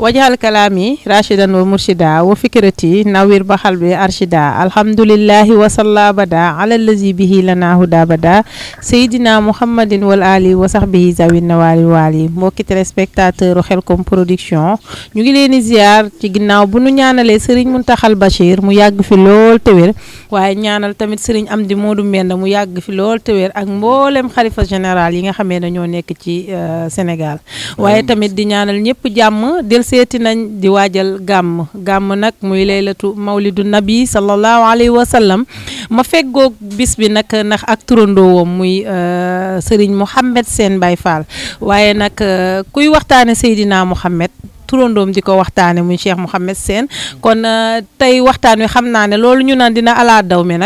wajhal kalaami rashidan wa murshida wa fikrati nawir baxal bi arshida alhamdulillahi wa salla bada ala allazi bihi lana huda bada seydina muhammadin wal ali wa sahbihi zawin nawali wali mbokki téléspectateur Khelcom production ñu ngi leen di ziar ci ginnaaw bu nu ñaanalee Serigne Mountakhal Bachir mu yàgg fi lool te wér waaye ñaanal tamit Serigne Amdi Modou Mbenda mu yàgg fi lool te wér ak mboolem xalifa général yi nga xamee ne ñoo nekk ci Sénégal waaye tamit di ñaanal ñëpp jàmm seeti nañ di waajal gàmm nag muy laylatu mawlidu nabi sallallahu alayhi wa sallam ma feggoog bis bi nag ndax ak turandoowam muy Serigne Mouhamed Sène Baye Fall waaye nag kuy waxtaane Seydina Mouhamed turandoom di ko waxtaane muy Cheikh Mouhamed Sène kon tey waxtaan wi xam naa ne loolu ñu naan dina alaa daw me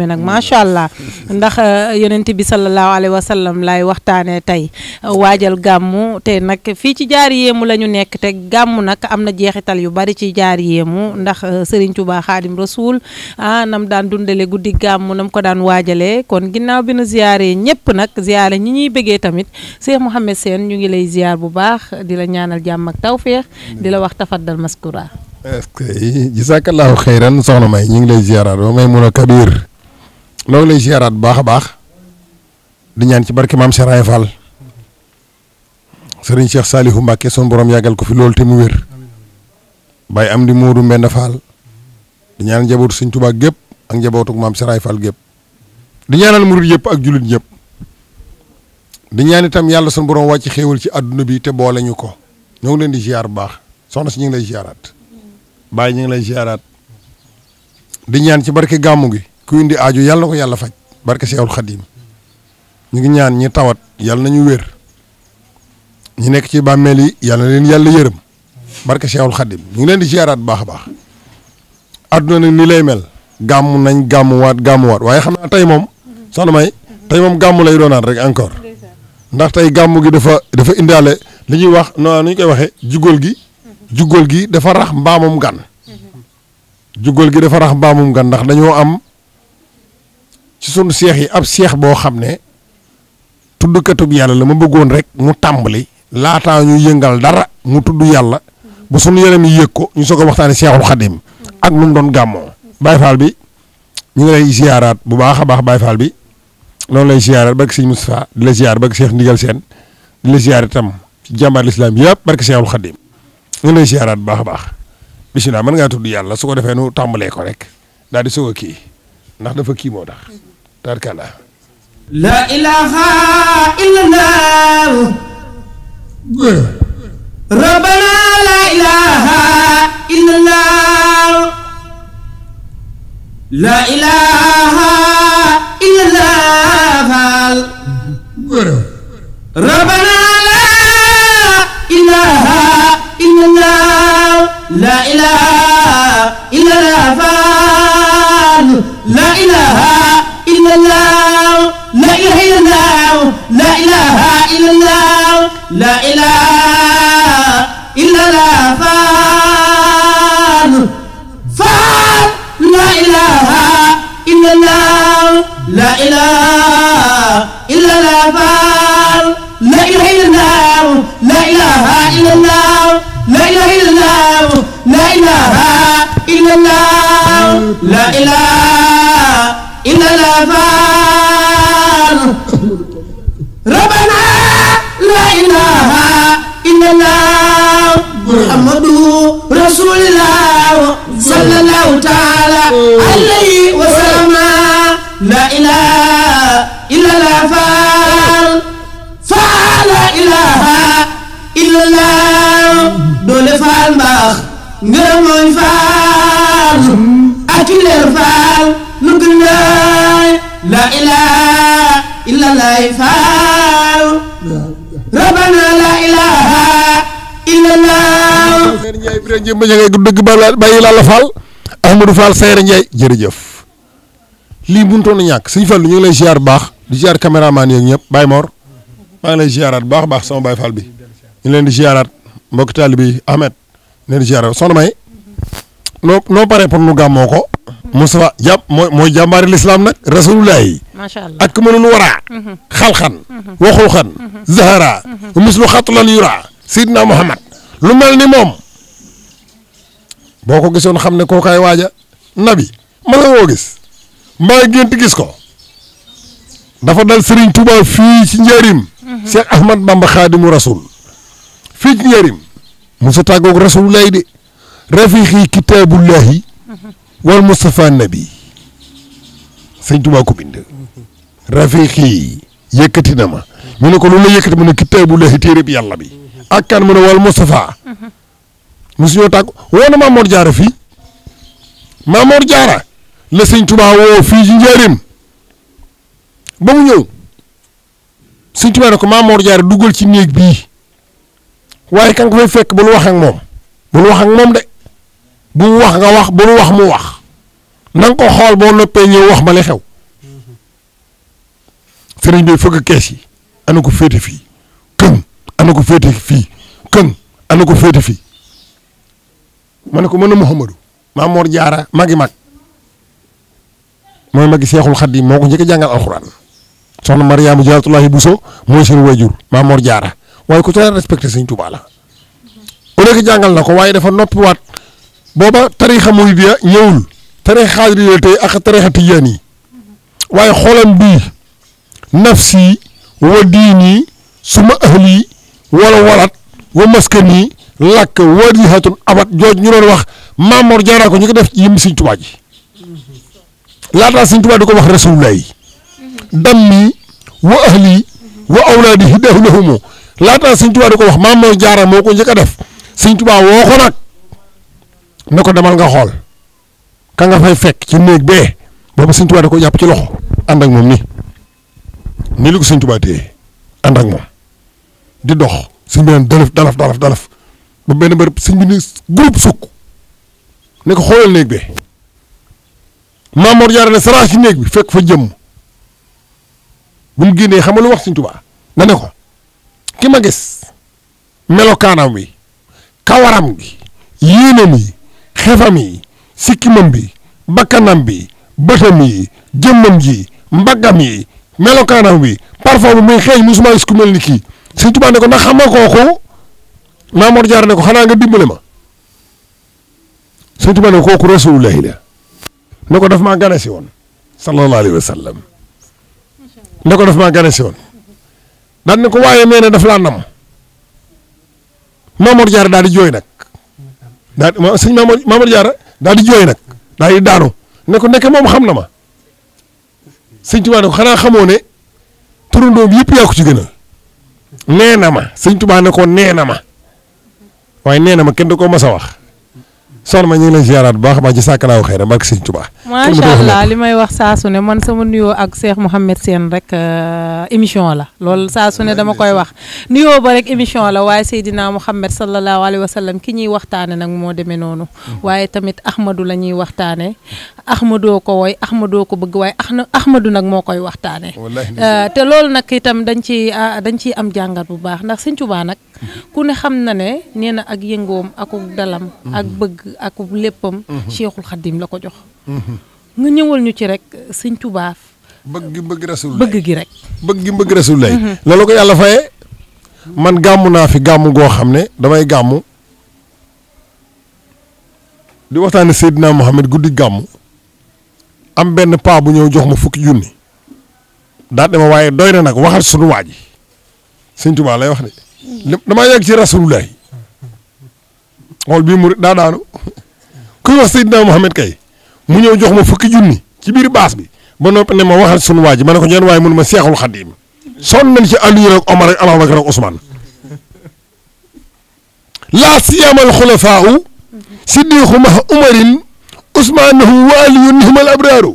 nag macha allah ndax yonent bi sallallahu alayhi wa sallam laay waxtaanee tey waajal gàmmu te nag fii ci jaar yéemu la ñu nekk te gàmmu nag am na jeexital yu bari ci jaar yéemu ndax Serigne Touba Khadim Rasoul nam daan dundale guddi gàmmu nam ko daan waajalee kon ginnaaw bi nu ziyaaree ñëpp nag ziyaare ñi ñuy bëggee tamit Cheikh Mouhamed Sène ñu ngi lay ziyaar bu baax di la ñaanal jàmm ak tawfeex di la wax tafaddal maskura. est-ce que jisaakallahu xeyran soxna May ñu ngi lay ziaraat ba may mun a kabir noo ngi lay ziaraat bu baax a baax di ñaan ci barke maam Serigne Fall Serigne Cheikh Salihu Mbacke son borom yàggal ko fi loolu te mu wér Baye Amdi Modou Mbenda Fall di ñaan njabootu Serigne Touba gépp ak njabootu maam Serigne Fall gépp di ñaanal murid yëpp ak jullit ñëpp di ñaan itam yàlla son borom wàcc xéewal ci àdduna bi te boole ñu ko. ñoo ngi leen di ziar bu baax soxna si ñu ngi lay ziaraat Baye ñu ngi lay ziaraat di ñaan ci barke gàmmu gi ku indi aajo yàlla na ko yàlla faj barke Seexul Xadim ñu ngi ñaan ñi tawat yàlla nañu wér ñi nekk ci bàmmeel yi yàlla na leen yàlla yërëm barke Seexul Xadim ñu ngi leen di ziaraat bu baax a baax adduna nag ni lay mel gàmmu nañ gàmmuwaat waaye xam naa tey moom soxna May tey moom gàmmu lay doonaat rek encore ndax tey gàmmu gi dafa indaale li ñuy wax non nu ñu koy waxee jugóol gi dafa rax mbaamum gan ndax dañoo am ci sunu seex yi ab seex boo xam ne tuddkatub yàlla la ma bëggoon rek mu tàmbali laataa ñu yëngal dara mu tudd yàlla bu sunu yaram yi yëg ko ñu soog a waxtaane Seexul Xadim ak nu mu doon gàmmoo Baye Fall bi ñu ngi lay ziaraat bu baax a baax Baye Fall bi loolu lay ziaraat barke Sëñ Moustapha di la ziar barke Cheikh Ndigal Sène di la ziar itam ci jàmbaar lislaam yëpp barke Seexul Xadim ñu ngi lay ziaraat bu baax a baax bisimilah mën ngaa tudd yàlla su ko defee nu tàmbalee ko rek daal di soog a kii ndax dafa kii moo tax tarkala la ilaha illallah rabbana la ilaha illallah la ilaha illallah rabbana la ilaha illallah la ilaha illallah la ilaha illallah la ilaha illallah la ilaha illallah la ilaha illallah faal la ilaha illallah la ilaha illallah faal la ilaha illallah la ilaha illallah la ilaha illallah la ilaha illallah la ilaha illallah faal rabbana la ilaha illallah muhammadu rasulullah sallallahu ta'ala alayhi wa sallam la ilaha illallah faal la ilaha illallah doole faal mbaax ngërëm mooy faal ak leer faal lu gën la ilaha illallah faal rabbana la ilaha illallah Seydou Ndiaye bi rek jëm ba ña dëgg ba bàyyi la faal Ahmadou Fall Seydou Ndiaye jërëjëf lii buntoon na ñàkk Sëñ Fall ñu ngi lay ziar baax di ziar caméraman yeeg ñëpp Baye Mor maa ngi lay ziaraat baax baax sama Baye Fall bi ñu leen di ziaraat mbokk taalibe bi Ahmed leen di ziaraat soxna May noo pare pour nu gàmmoo ko Moustapha jàpp mooy jàmbaari lislaam nag rasulullah yi macha allah ak mënul waraa xalxan waxul xan zahara mislu xatlan yura Seydina Muhammad lu mel ni moom boo ko gisoon xam ne kookaay waaja nabi ma la woo gis mbaa gént gis ko dafa dal Serigne Touba fii ci njëriñ Cheikh Ahmad Bamba Xaadimu Rasul fii ci njëriñ musa tàggoog rasulullah de rafiqi kitaabullahi wal Mustafa nabi Sëñ Touba ko bind rafiqi yëkkati na ma ñu ne ko loolu la yëkkati mu ne kitaabullahi téere bi yàlla bi ak kan mu ne wal Mustafa musu ñoo tàgg woo na Maamoor Jaara fii Maamoor Jaara la Sëñ Touba woo fii ci njëriñ ba mu ñëw Sëñ Touba ne ko Maamoor Jaara duggal ci néeg bii waaye kan ko fay fekk bul wax ak moom bul wax ak moom de bu wax nga wax bul wax mu wax na nga ko xool boo noppee ñëw wax ma li xew sëriñ bi fëgg kees yi ana ko féete fii këng ana ko féete fii këng ana ko féete fii ma ne ko mën a Muhammadu Maamoor Jaara magi mag mooy magi Seexul Xadiim moo ko njëkk a jàngal alxuraan soxna Mariama Jaaratullaahi Buso mooy seen wayjur Maamoor Jaara waaye ku ca respecté Sëñ Tuubaa la au lieu que jàngal na ko waaye dafa noppiwaat booba tariixa muriidiyya ñëwul tariixa xaadiriyya tey ak tariixa tijaan yi waaye xoolam bii nafsi wa diini suma ahli wala walat wa maskani lakk wadihatun abat jooj ñu doon wax Maamoor Jaara ko ñu ko def ci yëmmi Sëñ Tuubaa ji laataa Sëñ Tuubaa di ko wax rasulullah yi dammi wa ahli wa awlaadi hidahu lahumu laataa Sëñ Tuubaa di ko wax Maamoor Jaara moo ko njëkk a def Sëñ Tuubaa woo ko nag ne ko demal nga xool ka nga fay fekk ci néeg bee boobu Sëñ Tuubaa da ko jàpp ci loxo ànd ak moom nii li ko Sëñ Tuubaa téye ànd ak moom di dox sëñ bi naan dalaf ba benn bërëb sëñ bi ni groupe sukk ne ko xoolal néeg bee Maamoor Jaara ne saraax ci néeg bi fekk fa jëmm bu mu génnee xam nga lu wax Sëñ Tuubaa nga ne ko ki ma gis melokaanam wi kawaram gi yéenam yi xefam yi sikkimam bi bakkanam bi bëtam yi jëmmam ji mbaggam yi melokaanam bi parfum bi muy xeeñ musuma gis ku mel ni kii Sëñ Tuubaa ne ko ndax xam nga kooku Maamoor Jaara ne ko xanaa nga dimbale ma Sëñ Tuubaa ne ko kooku rasulullahi la ne ko daf maa gane si woon sallallahu alayhi wa sallam ne ko daf maa gane si woon daan ne ko waaye nee na daf laa nam Maamoor Jaara daal di jooy nag daal sëñ Maamoor Jaara daal di jooy nag daal di daanu ne ko nekk moom xam na ma Sëñ Tuubaa ne ko xanaa xamoo ne turandoom yëpp yaa ko ci gënal nee na ma Sëñ Tuubaa ne ko nee na ma waaye nee na ma kenn du ko mas a wax soxna ma ñu ngi lay ziaraat bu baax maa ci sàkkanaaw xëy na barke Sëñ Tuubaa. macha allah li may wax saa su ne man sama nuyoo ak Cheikh Mouhamed Sène rek émission la loolu saa su ne dama koy wax nuyoo ba rek émission la waaye Seydina Mouhamed sallallahu alayhi wa sallam ki ñuy waxtaane nag moo demee noonu waaye tamit Ahmadou la ñuy waxtaane Ahmadoo ko woy Ahmadoo ko bëgg waaye Ahmadou nag moo koy waxtaane te loolu nag itam dañ ciy am jàngat bu baax ndax Sëñ Tuubaa nag ku ne xam na ne nee na ak yëngoom ak dalam ak bëgg ak léppam Cheikhul Khadim la ko jox nga ñëwal ñu ci rek Sëñ Tuubaa bëgg rasul bëgg gi rek bëgg rasul lay loolu ko yàlla faye man gàmmu naa fi gàmmu goo xam ne damay gàmmu di waxtaane Seydina Mohamed guddi gàmmu am benn paa bu ñëw jox ma fukki junni daal dama waaye doy na nag waxal sunu waa ji Sëñ Tuubaa lay wax de damaa yegg ci rasulullah xool bii mu daa daanu kuy wax Seydina Mohamed kay mu ñëw jox ma fukki junni ci biir baas bi ba noppi ne ma waxal sunu waa ji ma ne ko ñeen waaye mun ma Seexul Xadiim sonn nañ ci Aliyu ak Omar ak Abubakar ak Usmaan laa siyamal xulafaau siddiqu ma umarin usmaanahu wa aliyu nihmal abraaru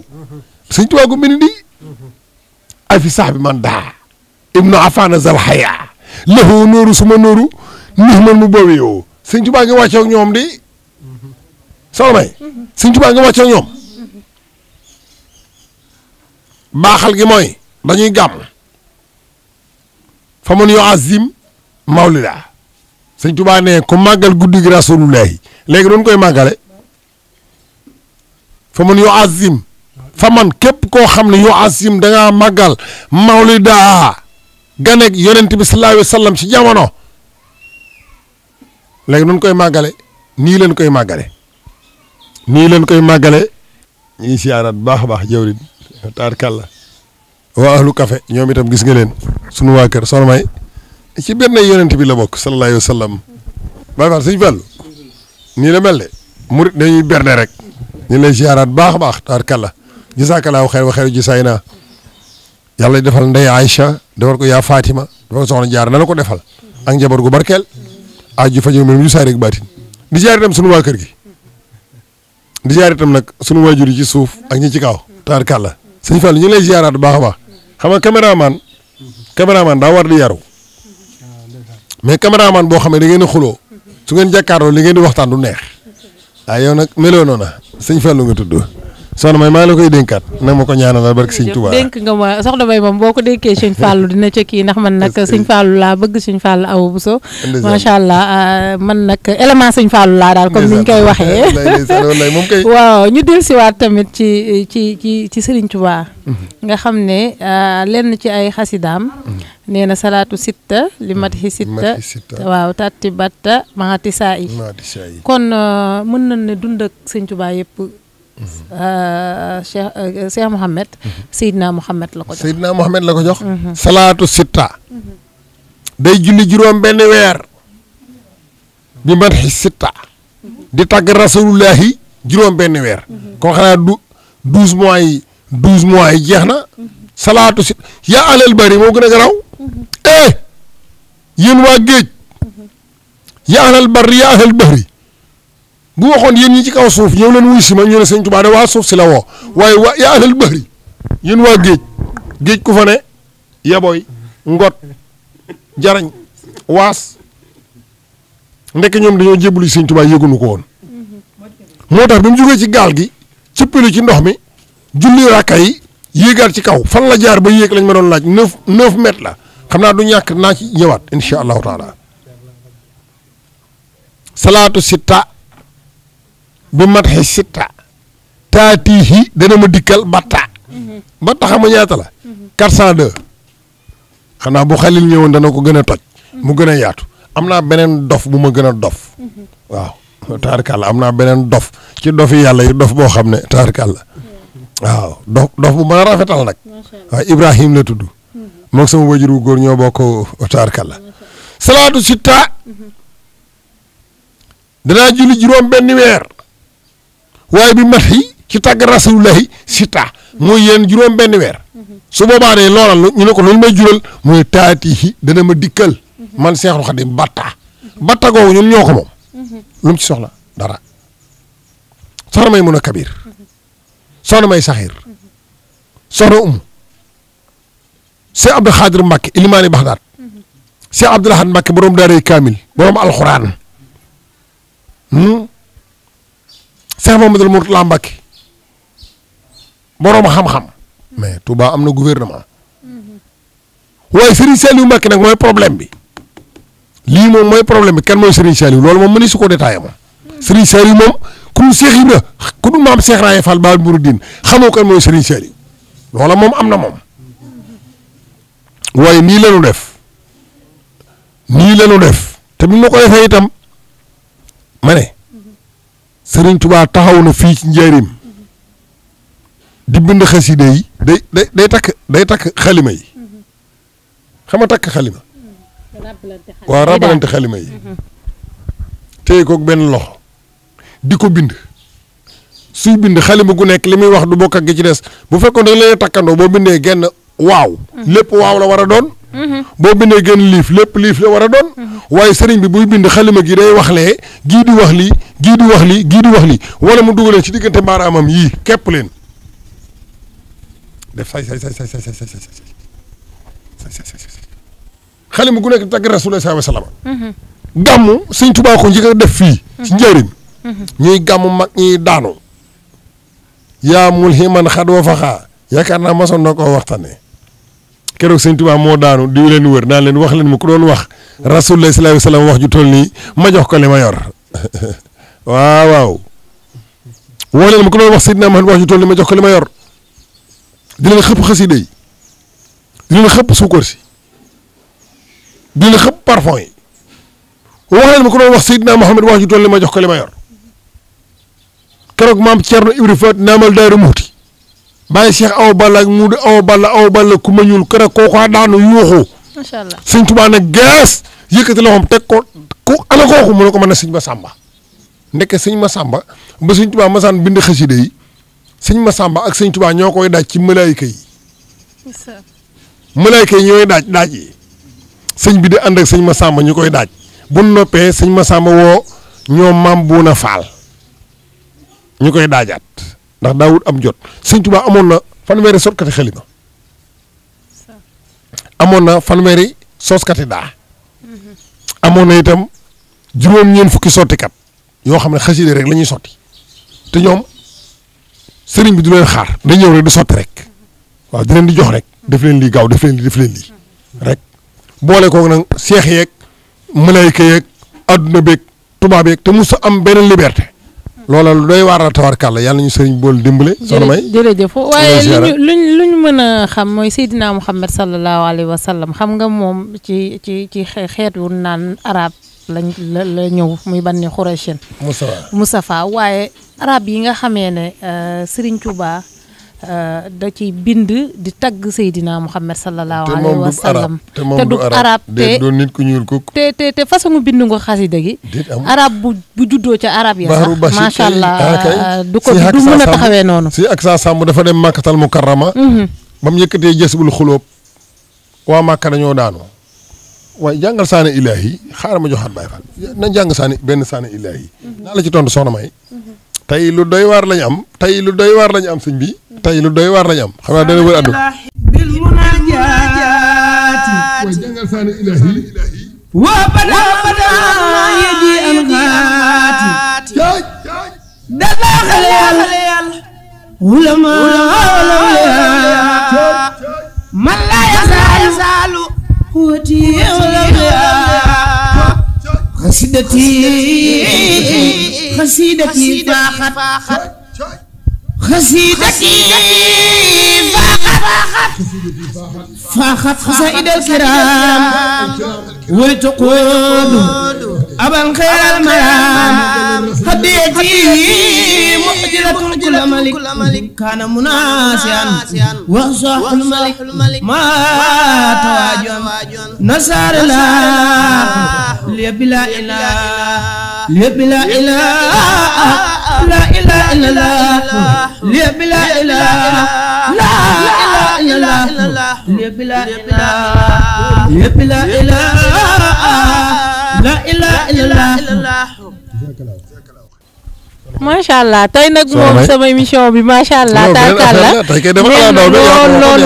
Sëñ Tuubaa ko bind di ay fi sax bi man daa ibnu afaana zal xayaa lahu nóoru suma nóoru nihmal mu boobi yow Sëñ Tuubaa ngi wàcce ak ñoom di soxna May Sëñ Tuubaa ngi wàcce ak ñoom baaxal gi mooy dañuy gàmm fa man yuazim mawlida Sëñ Tuubaa ne ku màggal guddi gi rasulullahi léegi doon koy màggale fa man yuazim fa man képp koo xam ne yuazim da ngaa màggal mawlida ganek yonent bi sallallahu alayhi wa sallam ci jamono léegi nun koy màggale nii leen koy màggale ñu ngi siyaaraat baax a baax jawrin taarkàlla waa ahlu café ñoom itam gis nga leen sunu waa kër soxna May ci benn yonent bi la bokk sallallahu alayhi wa sallam Baay Faal sëñ Fallu nii la mel de murit dañuy berne rek ñu lay siyaaraat baax a baax taarkàlla jazaakallaahu xayr wa xayru jasaay naa yàlla defal ndey Aïcha defal ko yaa Fatima defal ko soxna Jaara dana ko defal ak njaboot gu barkeel aju fa mel ñu saay rek baatin di siyaar itam sunu waa kër gi di siyaar itam nag sunu waajur yi ci suuf ak ñi ci kaw taarkàlla sëñ Fall ñu ngi lay siyaaraat bu baax a baax xam nga caméraman daa war di yaru mais caméraman boo xam ne da ngeen di xuloo su ngeen jàkkaarloo li ngeen di waxtaan du neex waaye yow nag meloo noona sëñ Fallu nga tudd soxna May maa ngi la koy dénkaat nag ma ko ñaanalal barke sëñ Tuubaa dénk nga ma soxna May moom boo ko dénkee sëñ Fallu dina ca kii ndax man nag sëñ Fallu laa bëgg sëñ Fallu Awa Bousso macha allah man nag élément sëñ Fallu laa daal comme ni ñu koy waxee waaw ñu dellusiwaat tamit ci Sëriñ Tuubaa nga xam ne lenn ci ay xasidaam nee na salaatu sitta li mati sitta waaw tatti batta maati saa yi kon mën nañ ne dund ak sëñ Tuubaa yëpp Cheikh Mouhamed Seydina Mouhamed la ko jox salaatu sitta day julli juróom benn weer bi mati sitta di tagg rasulullahi juróom benn weer kon xanaa 12 mois yi jeex na salaatu sitta yaa alal bari moo gën a garaw yéen waa géej yaa alal bari yaa alal bari bu waxoon yéen ñi ci kaw suuf ñëw leen wuy si ma ñu ne sëñ Tuubaa de waa suuf si la woo waaye waa yaa ahlal bahri yéen waa géej ku fa ne yaboy ngot jarañ waas ndekk ñoom dañoo jébbalu sëñ Tuubaa yëgunu ko woon moo tax bi mu jógee ci gaal gi cëppalu ci ndox mi julli rakka yi yéegaat ci kaw fan la jaar ba yéeg lañ ma doon laaj 9 mètres la xam naa du ñàkk naa ci ñëwaat insha allahu taala salaatu sitta bi matxi sitta taatihi dana ma dikkal batta xam nga ñaata la 402 xanaa bu xalil ñëwoon dana ko gën a toj mu gën a yaatu am naa beneen dof bu ma gën a dof waaw taarkàlla am naa beneen dof ci dofi yàlla yi dof boo xam ne taarkàlla waaw dof bu mën a rafetal nag waaw Ibrahim la tudd moog sama wajur wu góor ñoo bokk taarkàlla salaatu sitta danaa julli juróom benn weer waaye bi mat yi ci tàgg rasulullahi sitta mooy yéen juróom benn weer su boobaa de loolal ñu ne ko loolu may jural mooy taatihi dana ma dikkal man Seexul Xadim batta googu ñun ñoo ko moom lu mu ci soxla dara soxna may mun a kabir soxna may saxiir soxna Cheikh Abdou Khadir Mbacke ilimaani Baxdaad Cheikh Abdoul Ahad Mbacke borom daaray kaamil borom alxuraan Cheikh Mamadou Mourtala Mbacke borom xam-xam mais Touba am na gouvernement waaye Serigne Saliou Mbacke nag mooy problème bi lii moom mooy problème bi kan mooy Serigne Saliou loolu moom mëni su ko détaillé moom Serigne Saliou moom ku dul Cheikh Ibra ku dul maam Cheikh Raye Fall Baal Mouridine xamoo kan mooy Serigne Saliou loola moom am na moom waaye nii la ñu def te bi ma ko defee itam ma ne Serigne Touba taxaw na fii ci njaarim di bind xasida yi day takk xalima yi xam nga takk xalima waaw rabalante xalima yi téye koog benn loxo di ko bind suy bind xalima gu nekk li muy wax du bokk ak gi ci des bu fekkoon da leen takkandoo boo bindee genn waaw lépp waaw la war a doon boo bindee genn liif lépp liif la war a doon waaye sëriñ bi buy bind xalima gi day wax lee gii di wax lii gii di wax lii gii di wax lii wala mu dugalee ci diggante baaraamam yii képp leen def say xalima gu nekk tagg Rasulullah sallallahu alayhi wasallam gàmmu sëñ Tuubaa ko njëkk a def fii ci njëriñ ñuy gàmmu mag ñuy daanu yaa mulhiman xad wa faxaa yaakaar naa masoon na koo waxtaanee keroog sëñ Tuubaa moo daanu di leen wër naan leen wax leen mu ko doon wax Rasulullah sallallahu alayhi wasallam wax ju toll nii ma jox ko li ma yor waaw woo leen mu ko doon wax Seydina Muhammad wax ju toll nii ma jox ko li ma yor di leen xëpp xasida yi di leen xëpp suukar si di leen xëpp parfum yi waxee ma ko doon wax Seydina Mohamed wax ju toll li ma jox ko li ma yor keroog maam Thierno Ibra Faat naamal Daaru Muxti bàyyi Cheikh Awa Balla ak Muudu Awa Balla ku ma ñuul keroog kooku daanu yuuxu. macha allah sëñ Tuubaa nag gees yëkkati loxoom teg ko ku ana kooku mu ne ko mën a sëñ Masamba ndeke sëñ Masamba ba sëñ Tuubaa masaan bind xasida yi sëñ Masamba ak sëñ Tuubaa ñoo koy daaj ci malaayika yi. malaayika yi ñooy daaj yi sëñ bi di ànd ak sëñ Masamba ñu koy daaj bu noppee sëñ Masamba woo ñoom maam Buuna Faal ñu koy daajaat ndax daawut am jot sëñ Tuubaa amoon na fanweeri sotkati xalima amoon na fanweeri soskati daa amoon na itam juróom-ñeent fukki sottikat yoo xam ne xasida rek la ñuy sotti te ñoom sëriñ bi du leen xaar da ñëw rek di sotti rek waaw di leen di jox rek def leen lii gaaw def leen lii rek boole koog nag seex yeeg malaayka yeeg adduna beeg tubaab yeeg te mos a am benn liberté. loola lu doy waar la tawarkàlla yàlla ñu sëriñ bool dimbale. soxna May jërëjëf waaye luñ mën a xam mooy Seydina Muhammad sallallahu alayhi wa sallam xam nga moom ci xeet wu naan arab la ñëw muy banni Xuraysin Mustafa waaye arab yi nga xamee ne Serigne Touba da ci bind di tagg Seydina Muhammad sallallahu alayhi wa sallam te du arab te doon nit ku ñuul kuk te façon bindu nga xasida gi arab bu juddoo ca arab ya sax macha allah du mën a taxawee noonu si ak saa sàmm dafa dem Makkatal Mukarrama ba mu yëkkatee Jasbul Xulóob waa Makka dañoo daanu waaye jàngal saane ilaahi xaaral ma joxaat Baay Faal na jàng benn saane ilaahi naa la ci tontu soxna May tey lu doy waar lañu am sëñ bi tey lu doy waar lañu am xam naa dana wër addu bil munaajaati waaye jàngal saane ilaahi wa bada yaji an gaati dada xale yàlla ulama man la yazaalu huwati خسيدتي فاخت خسائد الكرام وتقود أبا خير المرام هديتي محجرة كل ملك كان مناسيا وصاح الملك ما تواجه نصر الله ليبلا إله ليبلا إله لا إله إلا الله ليبلا إله لا إله إلا الله ليبلا إله ليبلا إله لا إله إلا الله macha allah tey nag moom sama émission bi macha allah. taakalla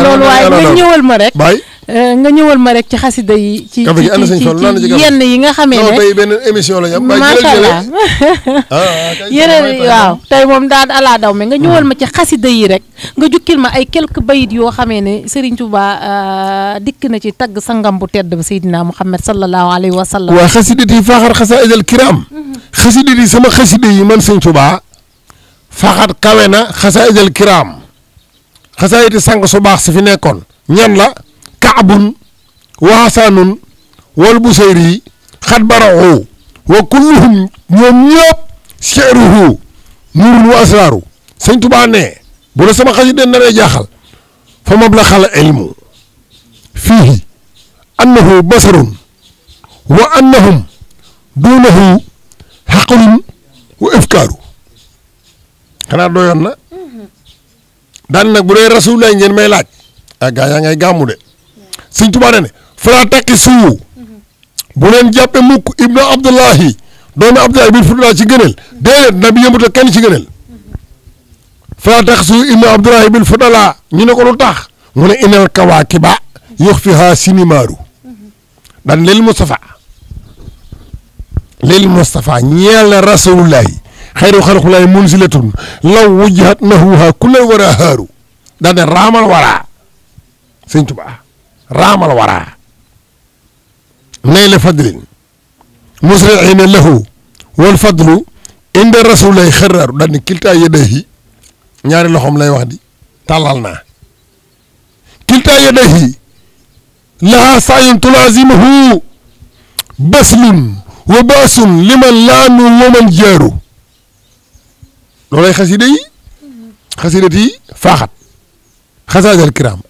lool waaye nga ñëwal ma rek. nga ñëwal ma rek ci xasida yi. ci yenn yi nga xamee ne. tey benn émission la ñu am. macha allah yeneen waaw tey moom daan ala daw me nga ñëwal ma ci xasida yi rek. nga jukkil ma ay quelques bayit yoo xamee ne Serigne Touba dikk na ci tagg sangam bu tedd ba Seydina Muhammad sallallahu alayhi wa sallam. waa xasida yi faaxar xasaa'idal kiram. xasida yi sama xasida yi man Serigne Touba faaxat kawe na xasaa'idal kiram xasaayiti sang su baax si fi nekkoon ñan la. kaabun wa hasanun wal busayri xat baraxu wa kulluhum ñoom ñëpp cheruhu nurun wa asraru sëñ Tuubaa ne bu la sama xasida naree jaaxal fa mablaxal ilmu fiihi annahu basarun wa annahum duunahu xaqlun wa ifkaaru xanaa doyoon na daan nag bu dee rasulullah ngeen may laaj gaa yaa ngay gàmmu de sëñ Tuubaa ne fala takki suu bu leen jàppe mukk ibnu abdullahi doomi abdullahi bil fudula ci gëneel déedéet nabi yëmbuta kenn ci gëneel fala takki suu ibnu abdullahi bil fudula ñu ne ko lu tax mu ne inal kawaakiba yox fi ha sinimaaru dan leel Mustafa ñeel na rasulullahi xayru xalqulahi munzilatun law wujjihat nahuha kullal wara haaru daan ne raamal wara sëñ Tuubaa raamal waraa nayla fadlin musriina lahu wal fadlu inda rasulillahi xaraaru daal ni kiltaa yadayhi ñaari loxoom lay wax di tàllal naa kiltaa yadayhi laha saayun tulaazimuhu baslun wa baasun liman laanu waman jaaru loolay xasida yi xasidat yi faaxat xasaaj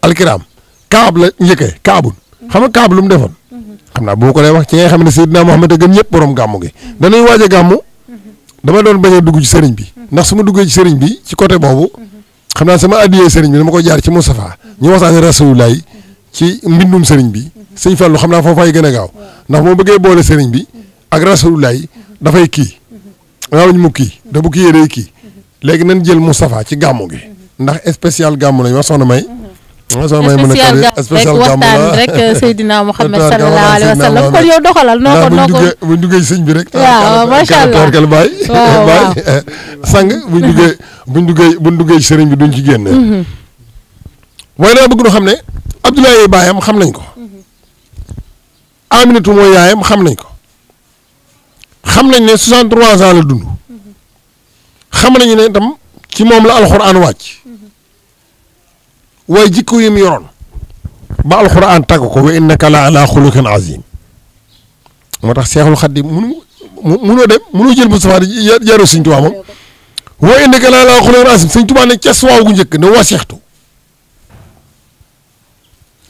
alkiraam kaab la njëkkee kaabul xam nga kaab lu mu defoon xam naa boo ko lay wax ci ngay xam ne Seydina Muhammad a gën ñëpp borom gàmmu gi dañuy waaj a gàmmu dama doon bañ a dugg ci sëriñ bi ndax su ma duggee ci sëriñ bi ci côté boobu xam naa sama addiyee sëriñ bi dama ko jaar ci Moustapha ñu waxtaane rasulullah ci mbindum sëriñ bi sëñ Fallou xam naa foofu ay gën a gaaw ndax moo bëggee boole sëriñ bi ak rasulullah dafay kii waaw mu kii da bu kii day kii léegi nañ jël Moustapha ci gàmmu gi ndax spécial gàmmu lañ wax soxna May. spécial gàmmu la rek Seydina Muhammad sallallahu alayhi wa sallam kon yow doxalal noo ko buñ duggee sëñ bi rek. waaw macha allah kàlla baay baay sang buñ duggee sëriñ bi duñ ci génn. waaye dama bëgg ñu xam ne Abdoulaye baayam xam nañ ko. Aminatu mooy yaayam xam nañ ko. xam nañ ne 63 ans la dund. xam nañu ne itam ci moom la alxuraan wàcc. waaye jikko yi mu yoroon ba alxuraan tàgg ko wa innaka la ala xuluqin azim moo tax Seexul Xadiim munoo dem munoo jël Mustafaa di jaaroo Sëñ Tuubaa moom wa innaka la ala xuluqin azim Sëñ Tuubaa ne cas waaw gu njëkk ne wasixtu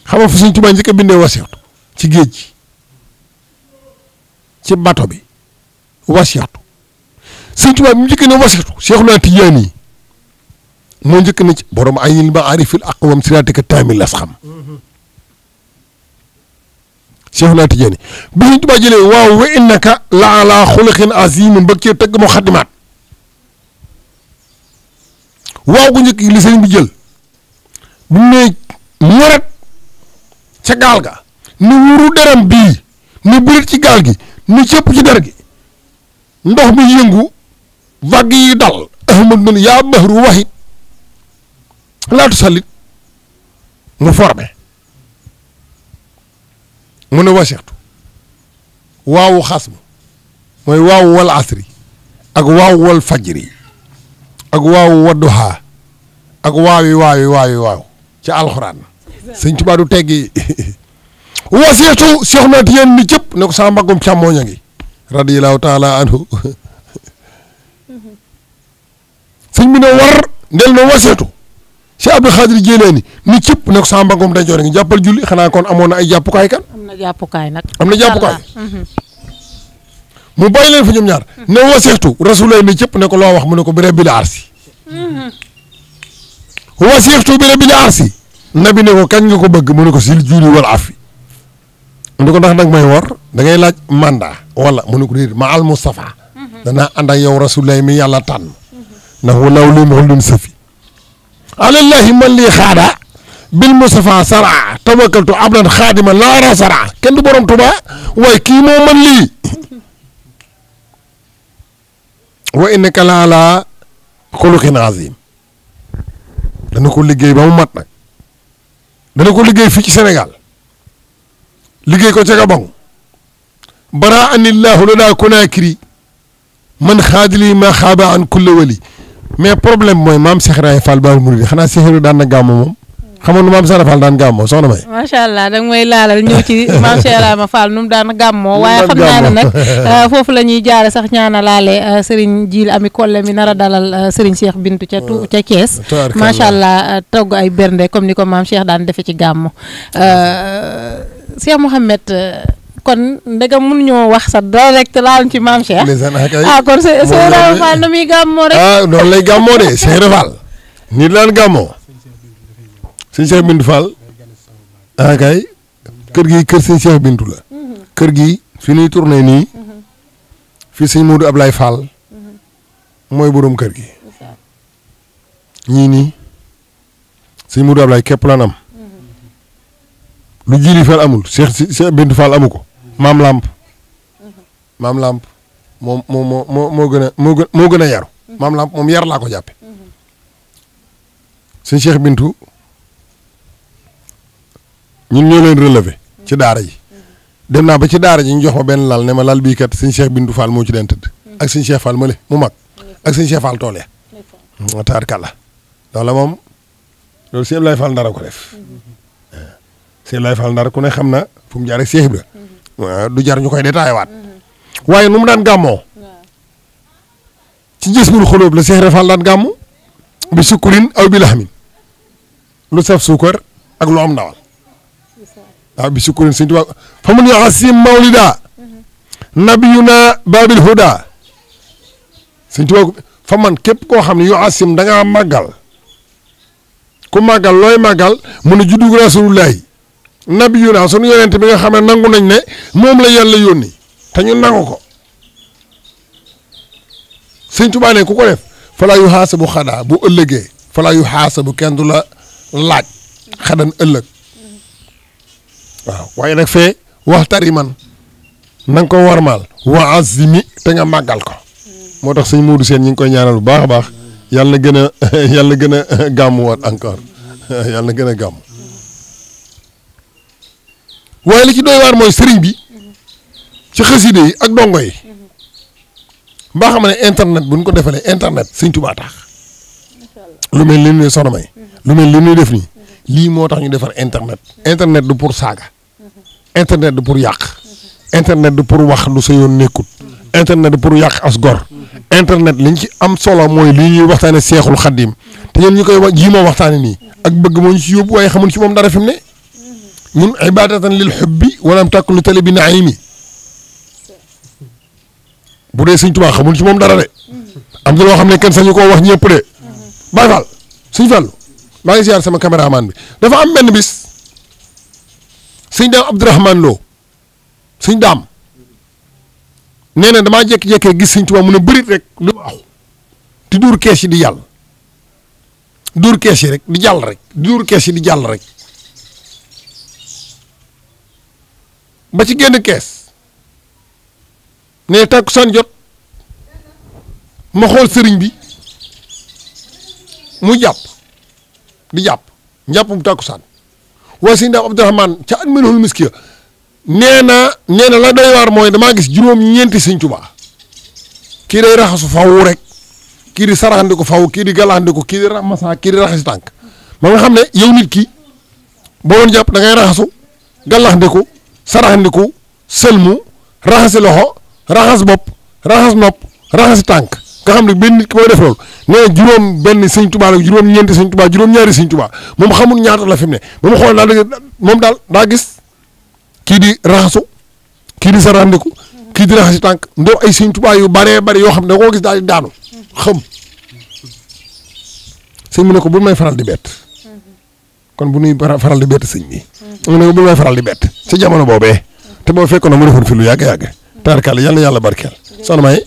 xam nga fu Sëñ Tuubaa njëkk a bindee wasixtu ci géej gi ci bato bi wasixtu Sëñ Tuubaa bi mu njëkk ne wasixtu Seexuna Tijaani moo njëkk na ci borom ayil ba arifil aqwam siraatika taamil las xam Seexuna Tijaani bi Sëñ Tuubaa jëlee waaw wa innaka la ala xuluqin azimin bëgg cee tëgg moo xaddimaat waaw gu njëkk li sëñ bi jël bu ne ñoret ca gaal ga ni wuru deram bii ni burit ci gaal gi ni cëpp ci der gi ndox mi yëngu vague yi dal ahmad nun yaa bahru waxit laatu salit mu formé mu ne wasixtu waawu xasmu mooy waawu wal asri ak waawu wal fajri ak waawu wadduhaa ak waaw ci alxuraan sëñ Tuubaa du teggi wasixtu Seex na Tijaan ni cëpp ne ko sama mbaggum càmmooñ a ngi radiyallaahu taala anhu sëñ bi ne war ndel na wasixtu Cheikh Abdou Khadir Jilaani ni cëpp ne ko sama mbaggum dañ joore ngi jàppal julli xanaa kon amoon na ay jàppukaay kan am na jàppukaay nag mu bàyyi leen fa ñoom ñaar ne wasixtu rasulullah ni cëpp ne ko loo wax mu ne ko bi rabbil arsi wasixtu bi rabbil arsi nabi ne ko kañ nga ko bëgg mu ne ko sil juuli wal afi mu ne ko ndax nag may war da ngay laaj mandat wala mu ne ko déedéet ma al Mustafa danaa ànd ak yow rasulullah mi yàlla tànn ndax walaw li ma xul safi alallahi man lii xaada bil Mustafa sara tawakkaltu abdan xaadima laara sara kenn du borom Tuubaa waaye kii moo man lii wa innaka la ala xuluqin azim dana ko liggéey ba mu mat nag dana ko liggéey fii ci Sénégal liggéey ko ca Gabon bara anillahu la daa Konaakiri man xaadili ma xaaba an kulle wali mais problème mooy maam Cheikh Ibrahima Fall Baal Mouride xanaa Cheikh Ibrahima daan na gàmmo moom xamoon nu maam Cheikh Fall daan gàmmoo soxna May. macha allah danga may laalal ñëw ci maam Cheikh Ibrahima Fall nu mu daan gàmmoo. waaye xam naa ne nag foofu la ñuy jaare sax ñaanalaale Serigne Djil Ami Kolle mi nar a dalal Serigne Cheikh Bintu ca Thiès. macha allah togg ay bernde comme ni ko maam Cheikh daan defee ci gàmmu. Cheikh Mouhamed. kon ndegam mënuñoo wax sax direct laal ci maam Cheikh. kon Cheikh Ibrahima Fall na muy gàmmoo rek. noonu lay gàmmoo de Cheikh Ibrahima Fall. nii laan gàmmoo. sëñ Cheikh Bintu Fall. kay kër gi kër sëñ Cheikh Bintu la. kër gi fi ñuy tourné nii. fii sëñ Modou Ablaye Fall. mooy borom kër gi. ñii nii. sëñ Modou Ablaye képp lan am. lu Jili Fall amul Cheikh Bintu Fall amu ko. maam Lamp moo gën a yaru maam Lamp moom yar laa ko jàppe sëñ Cheikh Bintu ñun ñoo leen relevé ci daara ji dem naa ba ci daara ji ñu jox ma benn lal ne ma lal bii kat sëñ Cheikh Bintu Fall moo ci den tëdd ak sëñ Cheikh Fall mële mu mag ak sëñ Cheikh Fall tool ya taar kàlla loolu moom loolu sëñ Ablaye Fall ndara ko def sëñ Ablaye Fall ndara ku ne xam na fu mu jaar ak Cheikh Ibra du jar ñu koy détaillé waat waaye nu mu daan gàmmoo ci Jazbul Xulóob la Cheikh Rafal daan gàmmu bi sukkurin aw bi laxmin lu saf suukar ak lu am ndawal waaw bi sukkurin sëñ Tuubaa fa mun yu'azzim mawlida nabiyuna babil huda sëñ Tuubaa fa man képp koo xam ne yu'azzim da ngaa màggal ku màggal looy màggal mu ne juddu rasulullahi nabiyuna sunu yonent bi nga xam ne nangu nañ ne moom la yàlla yónni te ñu nangu ko sëñ Tuubaa ne ku ko def falaa yu xaasabu xadaa bu ëllëgee falaa yu xaasabu kenn du la laaj xadan ëllëg waaw waaye nag fee waxtari man na nga ko warmaal wa azimi te nga màggal ko moo tax sëñ Modou Sène ñi ngi koy ñaanal bu baax a baax yàlla na gën a yàlla na gën a gàmmuwaat encore yàlla na gën a gàmm waaye li ci doy waar mooy sëriñ bi ci xaside yi ak dongo yi mbaa xam ne internet bu ñu ko defalee internet sëñ Tuubaa tax lu mel ni soxna May lu mel li ñuy def nii lii moo tax ñu defar internet internet du pour saaga internet du pour yàq internet du pour wax lu sa yoon nekkut internet du pour yàq as gor internet liñ ci am solo mooy lii ñuy waxtaane Seexul Xaddim te ñeen ñu koy wax jii moo waxtaane nii ak bëgg moo ñu ci yóbbu waaye xamuñ ci moom dara fi mu ne ñun ibadatan lil hubbi walam takku li tali bi naimi bu dee sëñ Tuubaa xamul ci moom dara de am na loo xam ne kenn sañu koo wax ñëpp de Baay Faal sëñ Fallu maa ngi ziar sama caméraman bi dafa am benn bis sëñ Daam Abdourahman Lo sëñ Daam nee na damaa jékki-jékkee gis sëñ Tuubaa mu ne bërit rek lu waaxu di duur kees yi di yàll duur kees yi rek di jàll rek di duur kees yi di jàll rek ba ci génn kees ne takkusaan jot ma xool sëriñ bi mu jàpp di jàpp njàppum takkusaan waaye sëñ Daam Abdourahman ca at minul miskiya nee na la doy waar mooy damaa gis juróom-ñeenti sëñ Tuubaa kii day raxasu faw rek kii di saraxandiku faw kii di galaxandiku kii di ramasa kii di raxasi tànk ma nga xam ne yow nit ki boo doon jàpp da ngay raxasu galaxandiku saraxandiku sëlmu raxasi loxo raxas bopp raxas nopp raxasi tànk nga xam ne benn nit ki mooy def loolu nee na juróom benn sëñ Tuubaa la juróom-ñeenti sëñ Tuubaa juróom-ñaari sëñ Tuubaa moom xamul ñaata la fi mu ne ba mu xool daal moom daal daa gis kii di raxasu kii di saraxandiku kii di raxasi tànk ndoo ay sëñ Tuubaa yu baree bari yoo xam ne da koo gis daal di daanu xam sëñ mu ne ko bul may faral di bett kon bu nuy faral di bett sëñ bi mu ne ko bul may faral di bett ci jamono boobee te boo fekkoon na mu defoon fi lu yàgg-yàgg taarkal yal na yàlla barkeel soxna May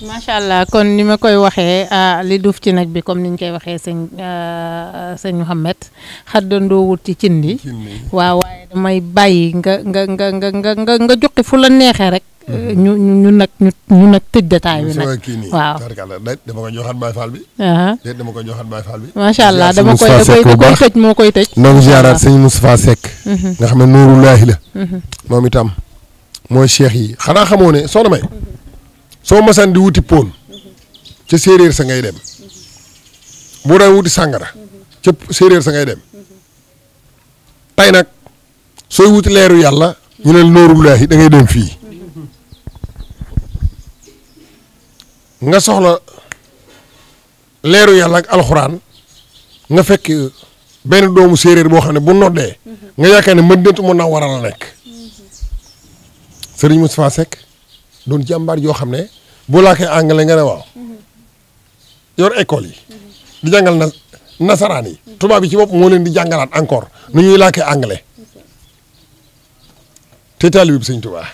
macha allah kon ni ma koy waxee li duuf ci nag bi comme niñ koy waxee sëñ Mouhamed xaddandoo wut ci cin li waaw waaye damay bàyyi nga joxe fu la neexee rek ñu nag tëj détail bi nag waaw dama ko joxaat Baye Fall bi dama ko joxaat Baye Fall bi macha allah da koy tëj moo koy tëj noo ngi ziaraat sëñ Moustapha Seck nga xam ne nuurullaahi la moom itam mooy cheikh yi xanaa xamoo ne soxna May soo masaan di wuti poon ca séeréer sa ngay dem boo daan wuti sàngara ca séeréer sa ngay dem tey nag sooy wuti leeru yàlla ñu ne noorullaahi da ngay dem fii nga soxla leeru yàlla ak alxuraan nga fekk benn doomu séeréer boo xam ne bu noddee nga yaakaar ne Madinatu Munawwara la nekk Sëriñ Moustapha Seck doon jàmbaar yoo xam ne boo làkkee anglais nga ne waaw yor école yi di jàngal nasaraan yi tubaab yi ci bopp moo leen di jàngalaat encore nu ñuy làkkee anglais te taalibe bi Sëñ Tuubaa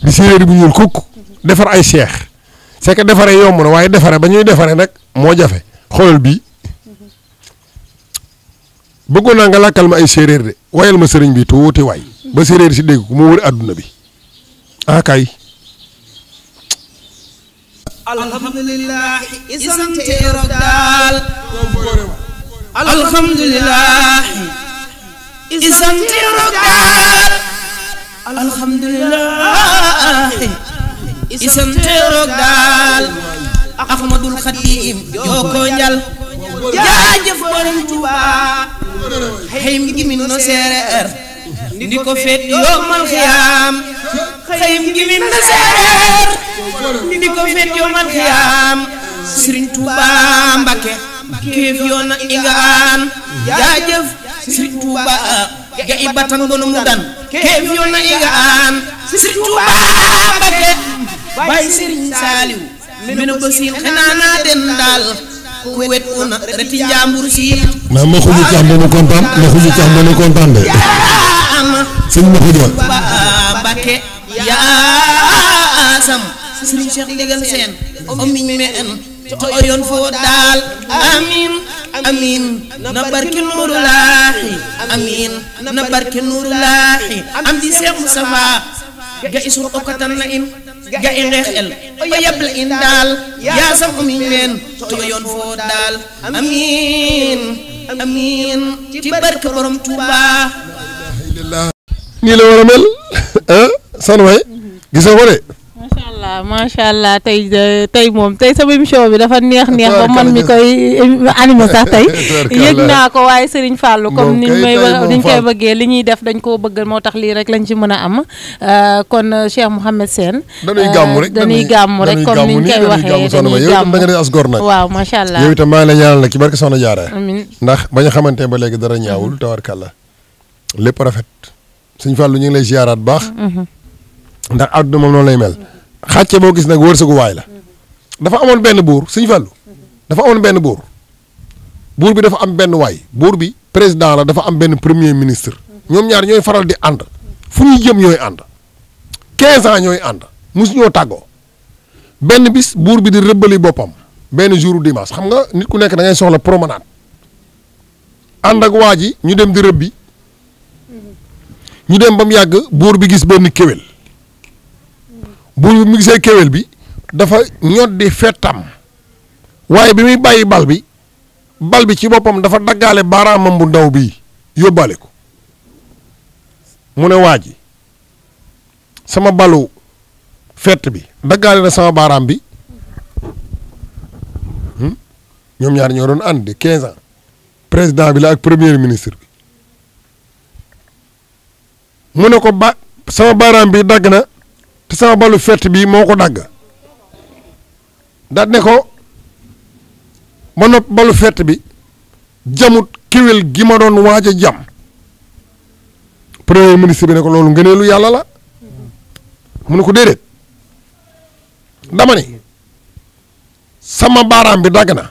di séeréer bu ñuul kukk defar ay cheikh c'est que defaree yomb na waaye defare ba ñuy defaree nag moo jafe xoolal bii bëggoon naa nga làkkal ma ay séeréer de wayal ma sëriñ bi tuuti waay ba séeréer si dégg ko mu wër adduna bi ah kay alhamdulillah isante rok daal alhamdulillah isante rok daal alhamdulillah isante rok daal ahmadul khadim joko njal jaajëf borom Tuubaa xey mi gi min no seereer di ko fet yowmal xiyaam xëyim gi min na seereer di ko fet yowmal xiyaam Sëriñ Tuuba Mbakke kéef yoona ingaan jaajëf Sëriñ Tuuba ga i batan bonu mu dan kéef yoona ingaan Sëriñ Tuuba Mbakke bay Sëriñ Saaliw meno ba siin xanaa naa den daal ku wet una reti njaambur siin na ma xuju cax dana kontaan ma xuju cax dana kontaan de sëñ ma xuju Mbakke yaasam Sëriñ Cheikh Ndigal Seen o miñ me en to oyon fo daal amin amin na barke nuuru laahi amin na barke nuuru laahi am di Cheikh Moustapha ga isul okatan na in ga i ngeex el o yable in daal yaasam o miñ meen to oyon fo daal amin amin ci barke borom Tuuba nii la war a mel san way gisoo ko de macha allah tey moom tey sama émission bi dafa neex ba man mi koy animé sax tey yëg naa ko waaye Serigne Fallou comme niñ koy bëggee li ñuy def dañ koo bëgg moo tax lii rek lañ ci mën a am kon Cheikh Mouhamed Sène dañuy gàmmu rek comme niñ koy waxee dañuy gàmmu da nga as gor nag waaw macha allah yow itam maa ngi la ñaanal nag ci barke Soxna Jaara amiin ndax bañ a xamante ba léegi dara ñaawul tawarkàlla lépp rafet Serigne Fallou ñu ngi lay ziaraat baax ndax àdduna moom noonu lay mel xàcce boo gis nag wërsëgu waay la dafa amoon benn buur Sëñ Fallu dafa amoon benn buur bi dafa am benn waay buur bi président la dafa am benn premier ministre ñoom ñaar ñooy faral di ànd fu ñuy jëm ñooy ànd 15 ans ñooy ànd mosu ñoo tàggoo benn bis buur bi di rëbbali boppam benn jour dimanche xam nga nit ku nekk da ngay soxla promenade ànd ak waa ji ñu dem di rëbbi ñu dem ba mu yàgg buur bi gis benn kéwél buur bi mu gisee kéwél bi dafa ñoddi fettam waaye bi muy bàyyi bal bi ci boppam dafa daggaale baaraamam bu ndaw bii yóbbaale ko mu ne waa ji sama balu fett bi daggaale na sama baaraam bi ñoom ñaar ñoo doon ànd 15 ans président bi la ak premier ministre bi mu ne ko sama baaraam bi dagg na te sama balu fett bi moo ko dagg daal ne ko ba nopp balu fett bi jamut kéwél gi ma doon waaj a jam premier ministre bi ne ko loolu ngëneelu yàlla la mu ne ko déedéet dama ne sama baaraam bi dagg na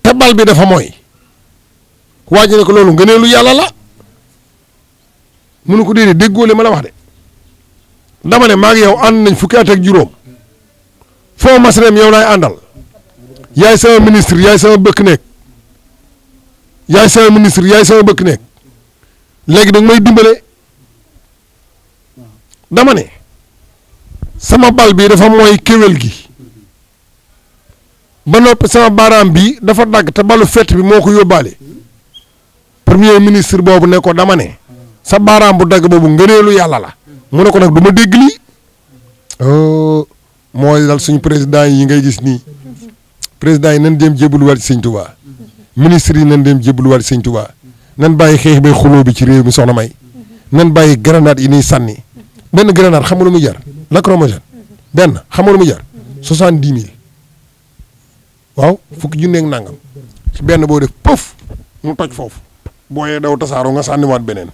te bal bi dafa mooy waa ji ne ko loolu ngëneelu yàlla la mu ne ko déedéet déggóole ma la wax de dama ne maa ngi yow ànd nañ fukki at ak juróom foo mas reem yow laay àndal yaay sama ministre yaay sama bëkk néeg yaay sama ministre yaay sama bëkk néeg léegi da nga may dimbale dama ne sama bal bi dafa mooy kéwél gi ba noppi sama baaraam bi dafa dagg te balu fett bi moo ko yóbbaale premier ministre boobu ne ko dama ne sa baaraam bu dagg boobu ngëneelu yàlla la mu ne ko nag du ma dégg lii mooy dal suñu président yi ngay gis nii président yi nan dem jébbaluwaat ci Sëñ Tuubaa ministre yi nan dem jébbaluwaat ci Sëñ Tuubaa nan bàyyi xeex bay xuloo bi ci réew mi soxna May nan bàyyi grenade yi nii sànni benn grenade xam nga lu muy jar lacrymogène benn xam nga lu muy jar 70 000 waaw fukki junne ak nangam ci benn boo def pëf mu toj foofu booyee daw tasaaroo nga sànniwaat beneen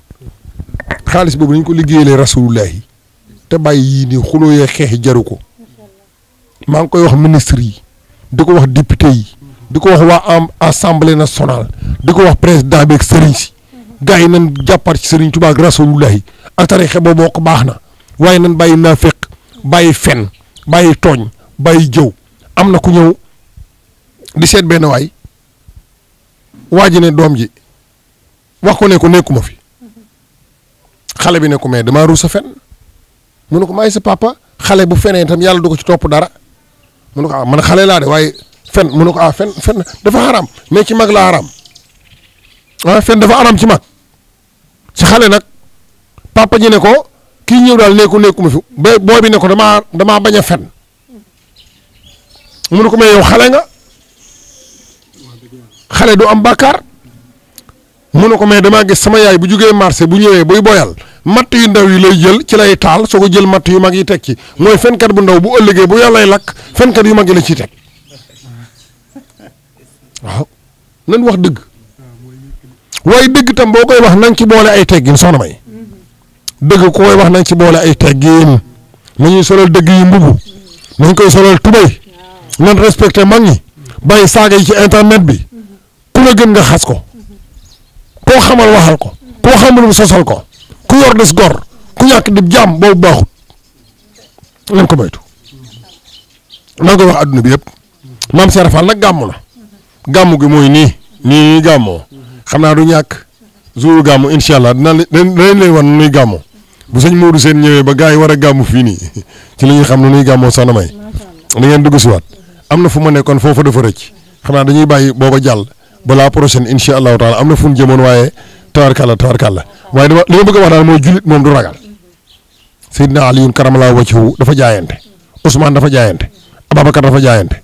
xaalis boobu dañ ko liggéeyalee rasulullahi te bàyyi yii nii xuloo yee xeexi jaru ko maa ngi koy wax ministre yi di ko wax député yi di ko wax waa assemblée nationale di ko wax président bi ak sëriñ si gars yi nan jàppaat ci sëriñ Tuubaa ak rasulullahi ak tariixa boobu boo ko baax na waaye nan bàyyi naafeq bàyyi fen bàyyi tooñ bàyyi jëw am na ku ñëw di seet benn waay waa ji ne doom ji wax ko ne ko nekkuma fi xale bi ne ko mais damaa ruus a fen mu ne ko maay sa papa xale bu fenee itam yàlla du ko ci topp dara mu ne ko man xale laa de waaye fen mu ne ko fen dafa xaram mais ci mag la xaram fen dafa xaram ci mag ci xale nag papa ji ne ko kii ñëw daal nekkuma fi ba booy bi ne ko damaa bañ a fen mu ne ko mais yow xale nga xale du am bàkkaar mu ne ko mais damaa gis sama yaay bu jugee marché bu ñëwee buy boyal matt yu ndaw yi lay jël ci lay taal soo ko jël matt yu mag yi teg ci mooy fenkat bu ndaw bu ëllëgee bu yàllay lakk fenkat yu mag yi la ciy teg waaw nan wax dëgg waaye dëgg tam boo koy wax na nga ci boole ay teggin soxna May dëgg ku koy wax na nga ci boole ay teggin nañuy solal dëgg yi mbubu nañ koy solal tubay nan respecté mag ñi bàyyi saaga yi ci internet bi ku la gën nga xas ko koo xamal waxal ko koo xamalum sosal ko ku yor des gor ku ñàkk di jàmm boobu baaxut nañ ko moytu na nga koy wax adduna bi yëpp maam Cheikh Fall nag gàmmu na gàmmu gi mooy nii gàmmoo xam naa du ñàkk jour gàmmu incha allah dinañ leen wan nuy gàmmoo bu sëñ Modou Sène ñëwee ba gars yi war a gàmmu fii nii ci la ñuy xam ne nuy gàmmoo soxna May da ngeen dugg si waat am na fu ma nekkoon foofa dafa rëcc xam naa dañuy bàyyi booba jàll ba la prochaine incha allahu taala am na fu ñu jëmoon waaye tawarkalla waaye dama li ma bëgg a wax daal mooy jullit moom du ragal Seydina Aliyun karamallahu wajhahu dafa jaayante Ousmane dafa jaayante Ababacar dafa jaayante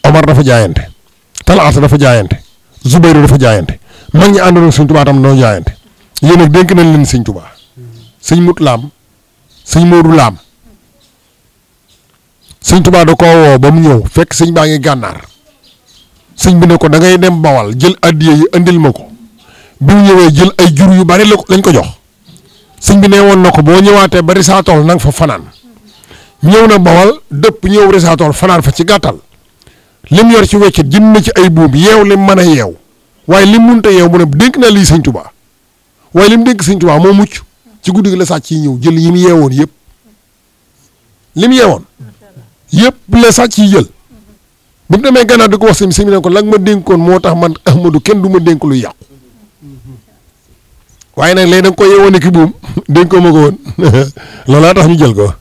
Omar dafa jaayante Talaata dafa jaayante Zubayru dafa jaayante mag ñi àndoon ak sëñ Tuubaa tam dañoo jaayante yéen nag dénk nañ leen sëñ Tuubaa sëñ Mut Laam sëñ Moodu Laam sëñ Tuubaa da koo woo ba mu ñëw fekk sëñ baa ngi gànnaar sëñ bi ne ko da ngay dem Bawal jël addiya yi andil ma ko bi mu ñëwee jël ay jur yu bari lañ ko jox sëñ bi ne woon na ko boo ñëwaatee ba Risaatool nanga fa fanaan ñëw na Bawal dëpp ñëw Risaatool fanaan fa ci gàttal lim yor ci weccit jënd na ci ay buum yeew lim mën a yeew waaye lim munta yeew mu ne dénk na lii sëñ Tuubaa waaye lim dénk sëñ Tuubaa moo mucc ci guddi gi la sàcc yi ñëw jël yi mu yeewoon yëpp lim yeewoon yëpp la sàcc yi jël bi mu demee gànnaar di ko wax sëñ bi ne ko la nga ma dénkoon moo tax man Ahmadou kenn du ma dénk lu yàqu waaye nag léegi da nga ko yeewoon ki buum dénkoo ma ko woon loolaa tax ñu jël ko.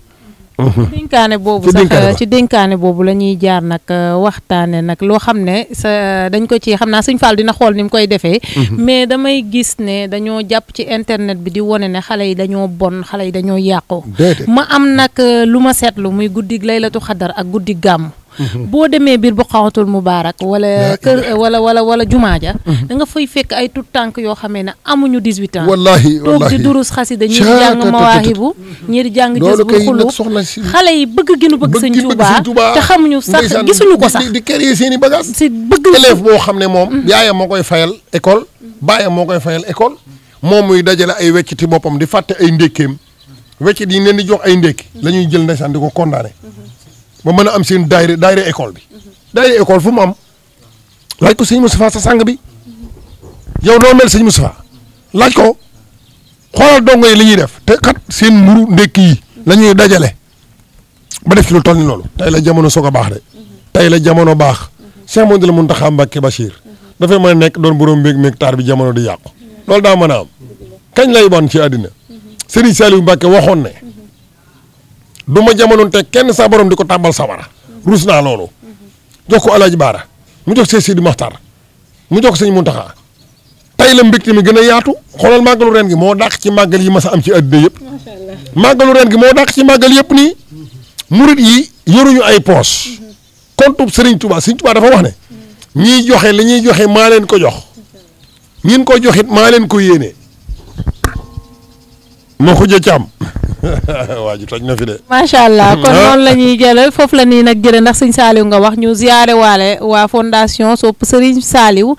dénkaane boobu sax ci dénkaane boobu la ñuy jaar nag waxtaane nag loo xam ne sa dañ ko ci xam naa sëñ Fall dina xool ni mu koy defee mais damay gis ne dañoo jàpp ci internet bi di wone ne xale yi dañoo bon xale yi dañoo yàqu ma am nag lu ma seetlu muy guddig laylatu xadar ak guddig gàmm boo demee biir bu xawatul mubaarak wala kër wala jumaa ja da nga fay fekk ay tout tànk yoo xamee ne amuñu 18 ans wallaahi toog di durus xasida ñii di jàng mawaahibu ñii di jàng gis bu xulub xale yi bëgg gi nu bëgg sëñ Tuubaa te xamuñu sax gisuñu ko sax di créer seen i bagage si bëgg élève boo xam ne moom yaayam moo koy fayal école baayam moo koy fayal école moom muy dajale ay wecciti boppam di fàtte ay ndékkeem weccit yi leen di jox ay ndékki la ñuy jël ndeysaan di ko condamné ba mën a am seen daayira école bi daayira école fu mu am laaj ko sëñ Moustapha sa sang bi yow noo mel sëñ Moustapha laaj ko xoolal dongo yi li ñuy def te kat seen mburu ndékki yi la ñuy dajale ba def ci lu toll ni loolu tey la jamono soog a baax de tey la jamono baax Cheikh Mouhamadoul Mountakha Mbacké Bachir dafay mën a nekk doon borom mbéeg taar bi jamono di yàqu loolu daa mën a am kañ lay bon ci àddina Serigne Saliou Mbacké waxoon ne du ma jamonoon te kenn sa borom di ko tàmbal sawara rus naa loolu jox ko Alaaji Baara mu jox see Sidi Maxtar mu jox sëñ Muntaxa tey la mbégte mi gën a yaatu xoolal màggalu ren gi moo dàq ci màggal yi mas a am ci àddina yëpp màggalu ren gi moo dàq ci màggal yëpp nii murit yi yoruñu ay poos compte Serigne Touba Serigne Touba dafa wax ne ñiy joxe li ñuy joxe maa leen ko jox ñin ko joxit maa leen ko yéene moo ko jëccaam waa ji toj na fi de. macha allah kon noonu la ñuy jëlee foofu la nii nag jëlee ndax sëñ Saliou nga wax ñu ziare waale waa fondation Sopp Serigne Saliou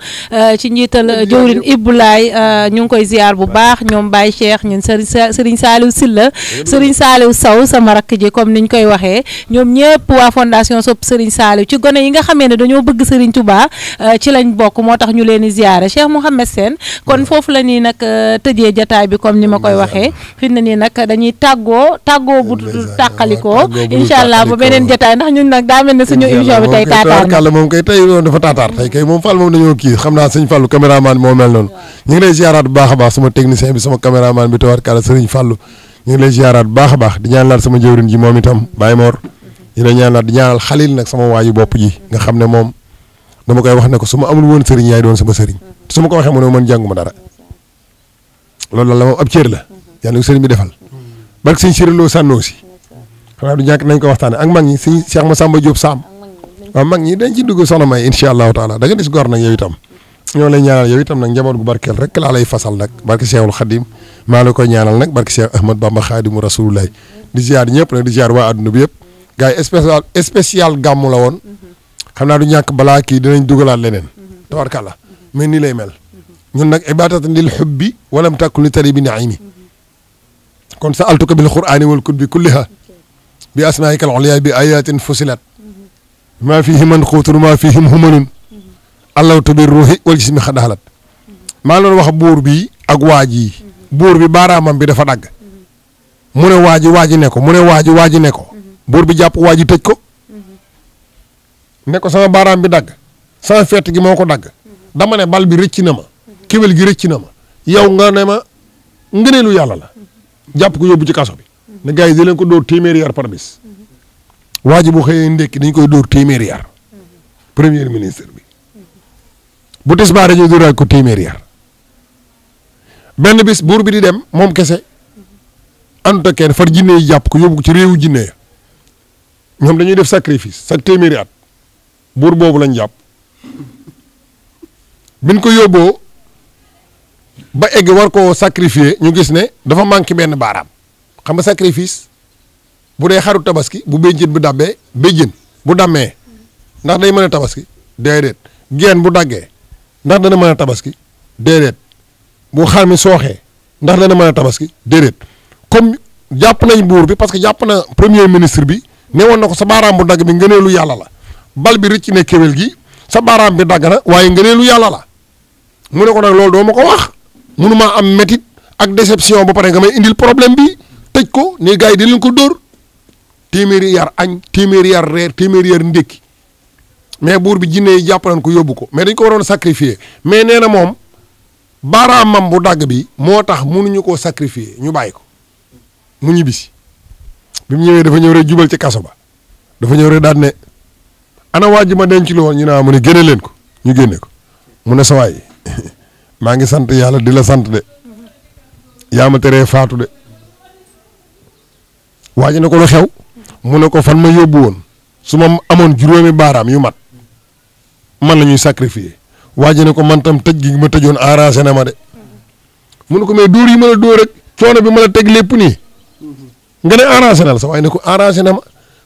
ci njiital jëwrin Ibulaay ñu ngi koy ziar bu baax ñoom Baye Cheikh ñun Serigne Saliou Silla Serigne Saliou Sow sama rakk ji comme niñ koy waxee ñoom ñëpp waa fondation Sopp Serigne Saliou ci gone yi nga xamee ne dañoo bëgg Serigne Touba ci lañ bokk moo tax ñu leen di ziare Cheikh Mouhamed Sène kon foofu la nii nag tëjee jataay bi comme ni ma koy waxee fi mu ne nii nag dañuy tàggoo bu tàqalikoo incha allah ba beneen jotaay ndax ñun nag daa mel ne suñu émission bi tey taataar na moom kay tey loolu dafa taataar tey kay moom Fall moom dañoo kii xam naa sëñ Fallu caméraman bi moo mel noonu ñu ngi lay ziaraat bu baax a baax sama technicien bi sama caméraman bi tawarkalla sëriñ Fallu ñu ngi lay ziaraat bu baax a baax di ñaanal sama jëwrin ji moom itam Baye Mor ñu lay ñaanal di ñaanal Xalil nag sama waayu bopp ji nga xam ne moom dama koy wax ne ko su ma amul woon sëriñ yaay doon sama sëriñ su ma ko waxee mu ne man jànguma dara loolu la moom ab cër la yàlla ko sëriñ bi defal barke sëñ Siréloo sànnoo si xanaa du ñàkk nañ ko waxtaane ak mag ñi sëñ Cheikh Massamba Diop Sam waaw mag ñi dañ ci dugg soxna May incha allahu taala da nga dis gor nag yow itam ñoo lay ñaanal yow itam nag njaboot gu barkeel rek laa lay fasal nag barke Cheikhul Khadim maa la koy ñaanal nag barke Cheikh Ahmad Bamba Khadimu Rasulullah di ziar ñëpp nag di ziar waa adduna bi yëpp gars yi spécial gàmmu la woon xam naa du ñàkk balaa kii dinañ dugalaat leneen tabarkàlla mais nii lay mel ñun nag ibadatan lil hubbi walam takun li tari bi naimi kon sa altuka bil qur'ani wal kutbi kulliha bi asmaika al ulya bi ayatin fusilat ma fihim manqutun ma fihim humanun allawtu bir ruhi wal jismi xadahalat maa doon wax buur bi ak waaj yi buur bi baaraamam bi dafa dagg mu ne waaji ne ko mu ne waaji ne ko buur bi jàpp waaji tëj ko ne ko sama baaraam bi dagg sama fett gi moo ko dagg dama ne bal bi rëcc na ma kéwél gi rëcc na ma yow nga ne ma ngëneelu yàlla la jàpp ko yóbbu ci kaso bi ne gars yi di leen ko dóor téeméeri yar par bis waaji bu xëyee ndékki dañ koy dóor téeméeri yar premier ministre bi bu tisbaar dañuy dóoraat ko téeméeri yar benn bis buur bi di dem moom kese àndut ak kenn far jinne yi jàpp ko yóbbu ko ci réewu jinne ya ñoom dañuy def sacrifice chaque téeméeri at buur boobu lañ jàpp biñ ko yóbboo ba egg war koo sacrifier ñu gis ne dafa manqué benn baaraam xam nga sacrifice bu dee xaru tabaski bu béjjën bu dabbee béjjën bu dammee ndax day mën a tabaski déedéet geen bu daggee ndax dana mën a tabaski déedéet bu xar mi sooxee ndax dana mën a tabaski déedéet comme jàpp nañ buur bi parce que jàpp na premier ministre bi ne woon na ko sa baaraam bu dagg bi ngëneelu yàlla la bal bi rëcc ne kéwél gi sa baaraam bi dagg na waaye ngëneelu yàlla la mu ne ko nag loolu doo ma ko wax mënumaa am métit ak déception ba pare nga may indil problème bi tëj ko ni gars yi di leen ko dóor téeméeri yar añ téeméeri yar reer téeméeri yar ndékki mais buur bi jinne yi jàpp nañ ko yóbbu ko mais dañ ko waroon sacrifier mais nee na moom baaraamam bu dagg bi moo tax mënuñu koo sacrifier ñu bàyyi ko mu ñibbisi bi mu ñëwee dafa ñëw rek jubal ci kaso ba dafa ñëw rek daal ne ana waa ji ma denc lu woon ñu ne mu ne génne leen ko ñu génne ko mu ne sa waay maa ngi sant yàlla di la sant de yaa ma teree faatu de waa ji ne ko lu xew mu ne ko fan ma yóbbu woon su ma amoon juróomi baaraam yu mat man la ñuy sacrifier waa ji ne ko man tam tëj gi ma tëjoon arrangé na ma de mu ne ko mais dóor yi ma la dóor rek coono bi ma la teg lépp nii nga ne arrangé na la sa waaye ne ko arrangé na ma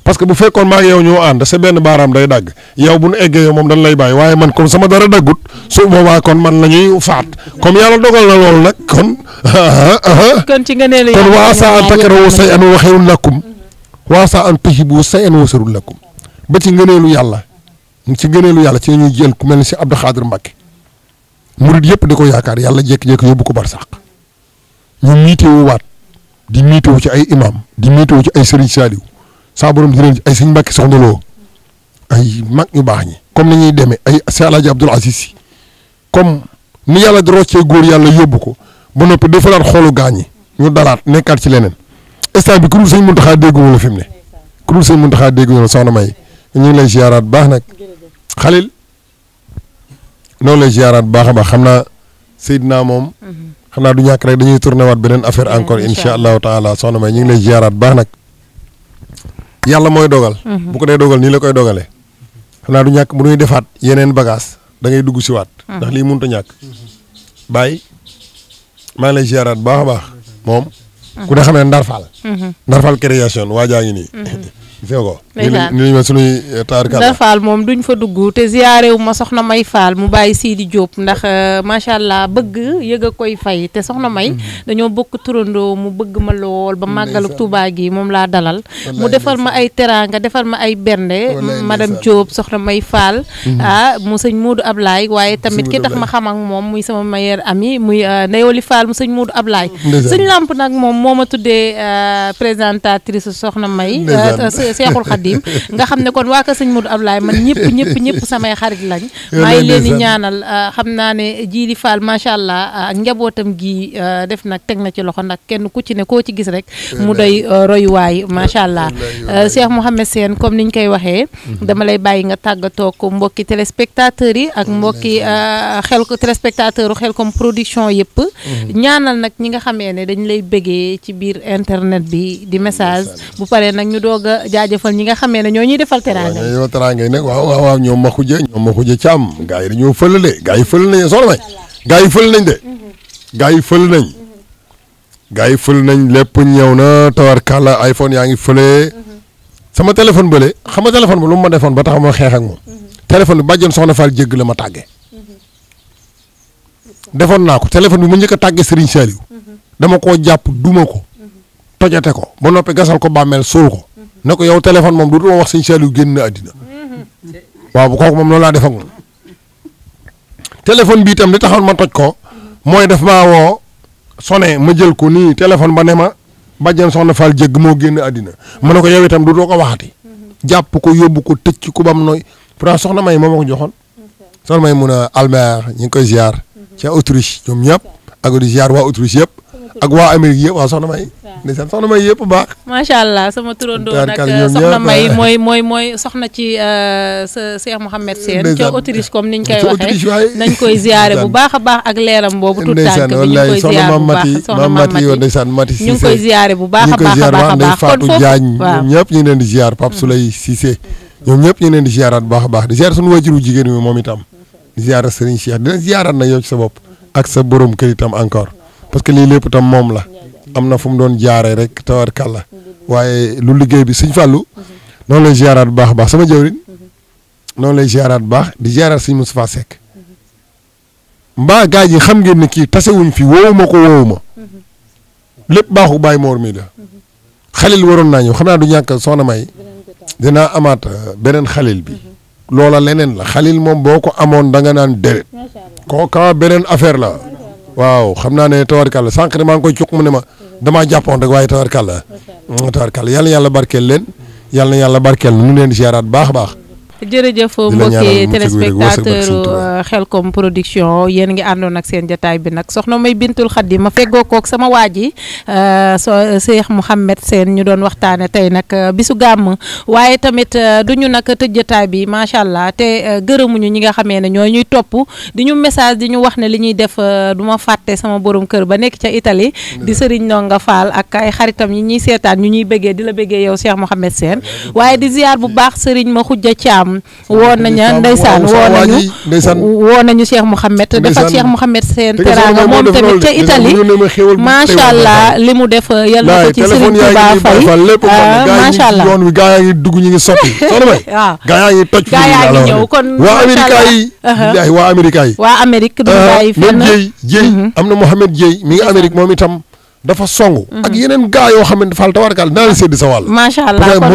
parce que bu fekkoon maa ngi yow ñoo ànd sa benn baaraam day dagg yow bu nu eggee yow moom dañ lay bàyyi waaye man comme sama dara daggut su boobaa kon man la ñuy faat comme yàlla dogal na loolu nag kon. kon ci nga ne kon waasa an takrahu shay'an wa khayrun lakum waasa an tuhibbu shay'an wa sharrun lakum ba ci ngëneelu yàlla ci ngëneelu yàlla ci ñuy jël ku mel ni si Abdou Khadir Mbacké murid yëpp di ko yaakaar yàlla jékki-jékki yóbbu ko barsàq ñu miitewu waat di miitewu ci ay imam di miitewu ci ay Serigne Saliou saa borom di leen ay sëñ Mbàkke soxna loo ay mag ñu baax ñi comme ni ñuy demee ay Seex Alaaji Abdul Aziz Si comme ni yàlla di roccee góor yàlla yóbbu ko ba noppi defalaat xoolu gaañ ñi ñu dalaat nekkaat ci leneen instant bi ku dul sëñ Muntaxa dégguñu la fi mu ne ku dul sëñ Muntaxa dégguñu la soxna May ñu ngi lay ziaraat baax nag Xalil noonu lay ziaraat baax a baax xam naa Seydina moom xam naa du ñàkk rek dañuy tourné waat beneen affaire encore incha allahu taala soxna May ñu ngi lay ziaraat baax nag yàlla mooy dogal. bu ko dee dogal nii la koy dogalee. xanaa du ñàkk bu ñuy defaat yeneen bagage da ngay dugg si waat. ndax lii mënut a ñàkk. Baye maa ngi lay ziaraat baax a baax moom. ku ne xam ne Ndar Fall. Ndar Fall création waajaa ngi nii. fee ko. nii lañ ma sunuy taar kàlla. Ndar Fall moom duñ fa dugg te ziare wu ma soxna May Fall mu bàyyi Sidi Diop ndax macha allah bëgg yëg a koy fay te soxna May dañoo bokk turandoo mu bëgg ma lool ba màggalu Touba gi moom laa dalal. mu defal ma ay teraanga defal ma ay bernde. madame Diop soxna May Fall. mu sëñ Modou Ablaye waaye tamit ki tax ma xam ak moom muy sama meilleur ami muy Ndeyoli Fall mu sëñ Modou Ablaye. sëñ Lamp nag moom moo ma tuddee présentatrice soxna May. Seexul Xadim nga xam ne kon waa ka sëñ Modou Ablaye man ñëpp samay xarit lañ maa ngi leen di ñaanal xam naa ne Jili Fall macha allah ak njabootam gi def nag teg na ci loxo ndax kenn ku ci ne koo ci gis rek mu doy royuwaay macha allah Cheikh Mouhamed Sène comme niñ koy waxee dama lay bàyyi nga tàggatoo ko mbokki téléspectateurs yi ak mbokki téléspectateur u Khelcom production yëpp ñaanal nag ñi nga xamee ne dañ lay bëggee ci biir internet bi di message bu paree nag ñu doog a jaajëfal ñi nga xamee ne ñoo ñuy defal teraanga yi. ñoo teraanga yi nag waaw ñoom ma xuja Caam gaa yi dañoo fël de gaa yi fël nañ soxna may gaa yi fël nañ de gaa yi fël nañ gaa yi fël nañ lépp ñëw na tawarkàlla iPhone yaa ngi fële sama téléphone bële xam nga téléphone ba lu mu ma defoon ba tax ma xeex ak moom téléphone bi bàjjen soxna Fall jégg la ma tàggee defoon naa ko téléphone bi mu njëkk a tàggee Serigne Saliou dama koo jàpp duma ko tojate ko ba noppi gasal ko bàmmeel suul ko ne ko yow téléphone moom du ma wax Serigne Saliou génn na àddina waaw bu kooku moom noonu laa def ak moom téléphone bi itam li taxoon ma toj ko mooy def maa woo sonné ma jël ko nii téléphone ba ne ma bàjjen soxna Fall jégg moo génn àddina ma ne ko yow itam du doo ko waxati jàpp ko yóbbu ko tëj ci ku bam nooy pourtant soxna may moo ma ko joxoon soxna may mun a Albert ñu ngi koy ziar ca Autriche ñoom ñëpp ak di ziar waa Autriche yëpp ak waa Amérique yëpp waaw soxna may ndeysaan soxna may yëpp baax macha allah sama turandoo nag soxna may mooy soxna ci sa Cheikh Mouhamed Sène ca Autriche comme niñ koy waxee nañ koy ziare bu baax a baax ak leeram boobu tout tànk bi ñu koy ziar bu baax soxna Mati ndeysaan Mati Cissé ñu ngi koy ziare bu baax a baax a baax a baax kon foofu Diagne ñoom ñëpp ñu ngi leen di ziar Pape Souley Cissé ñoom ñëpp ñu ngi leen di ziaraat bu baax a baax di ziar suñu wajuru jigéen mi moom itam di ziarat Serigne Cheikh dina ziaraat na yow ci sa bopp ak sa borom kër itam encore parce que lii lépp itam moom la am na fu mu doon jaaree rek tawarkàlla waaye lu liggéey bi Sëñ Fallou noonu lay ziaraat bu baax a baax sama jawrin noonu lay ziaraat bu baax di ziaraat Sëñ Moustapha Seck mbaa gaa yi xam ngeen ne kii tasewuñ fi woowuma ko woowuma lépp baaxu Baye Mor mi la xalil waroon naa ñëw xam naa du ñàkk soxna may dinaa amaat beneen xalil bi loola leneen la xalil moom boo ko amoon da nga naan déret kooka beneen affaire la waaw xam naa ne tawarkàlla sànq maa ngi koy cuq mu ne ma damaa jàppoon rek waaye tawarkàlla yàlla yàlla barkeel leen yàlla na yàlla barkeel nu leen di ziaraat baax a baax jërëjëf mbokki téléspectateur Khelcom production yéen ngi àndoon ak seen jataay bi nag soxna May Bintul Khadim ma feggoo kook sama waa ji Cheikh Mouhamed Sène ñu doon waxtaane tey nag bisu gàmm waaye tamit duñu nag tëj jataay bi macha allah te gërëmuñu ñi nga xamee ne ñoo ñuy topp di ñu message di ñu wax ne li ñuy def du ma fàtte sama borom kër ba nekk ca Italie di Serigne Ndonga Fall ak ay xaritam ñi ñuy seetaan ñu ñuy bëggee di la bëggee yow Cheikh Mouhamed Sène waaye di ziar bu baax Serigne ma xujja Thiam woo nañu ndeysaan woo nañu Cheikh Mouhamed defal Cheikh Mouhamed Sène teraanga moom tamit ca Italie macha allah li mu def yàlla na ko ci Serigne Touba Faye macha allah yoon wi gaa yaa ngi dugg ñu ngi sotti soxna may waaw gaa yaa ngi toj gaa yaa ngi ñëw kon waa Amérique yi waa Amérique yi waa Amérique du bàyyi fenn Jéy am na Mouhamed Jéy mi ngi Amérique moom itam dafa songu ak yeneen gaa yoo xam ne Fall tawarkal naa la sédd sa wàll macha allah kon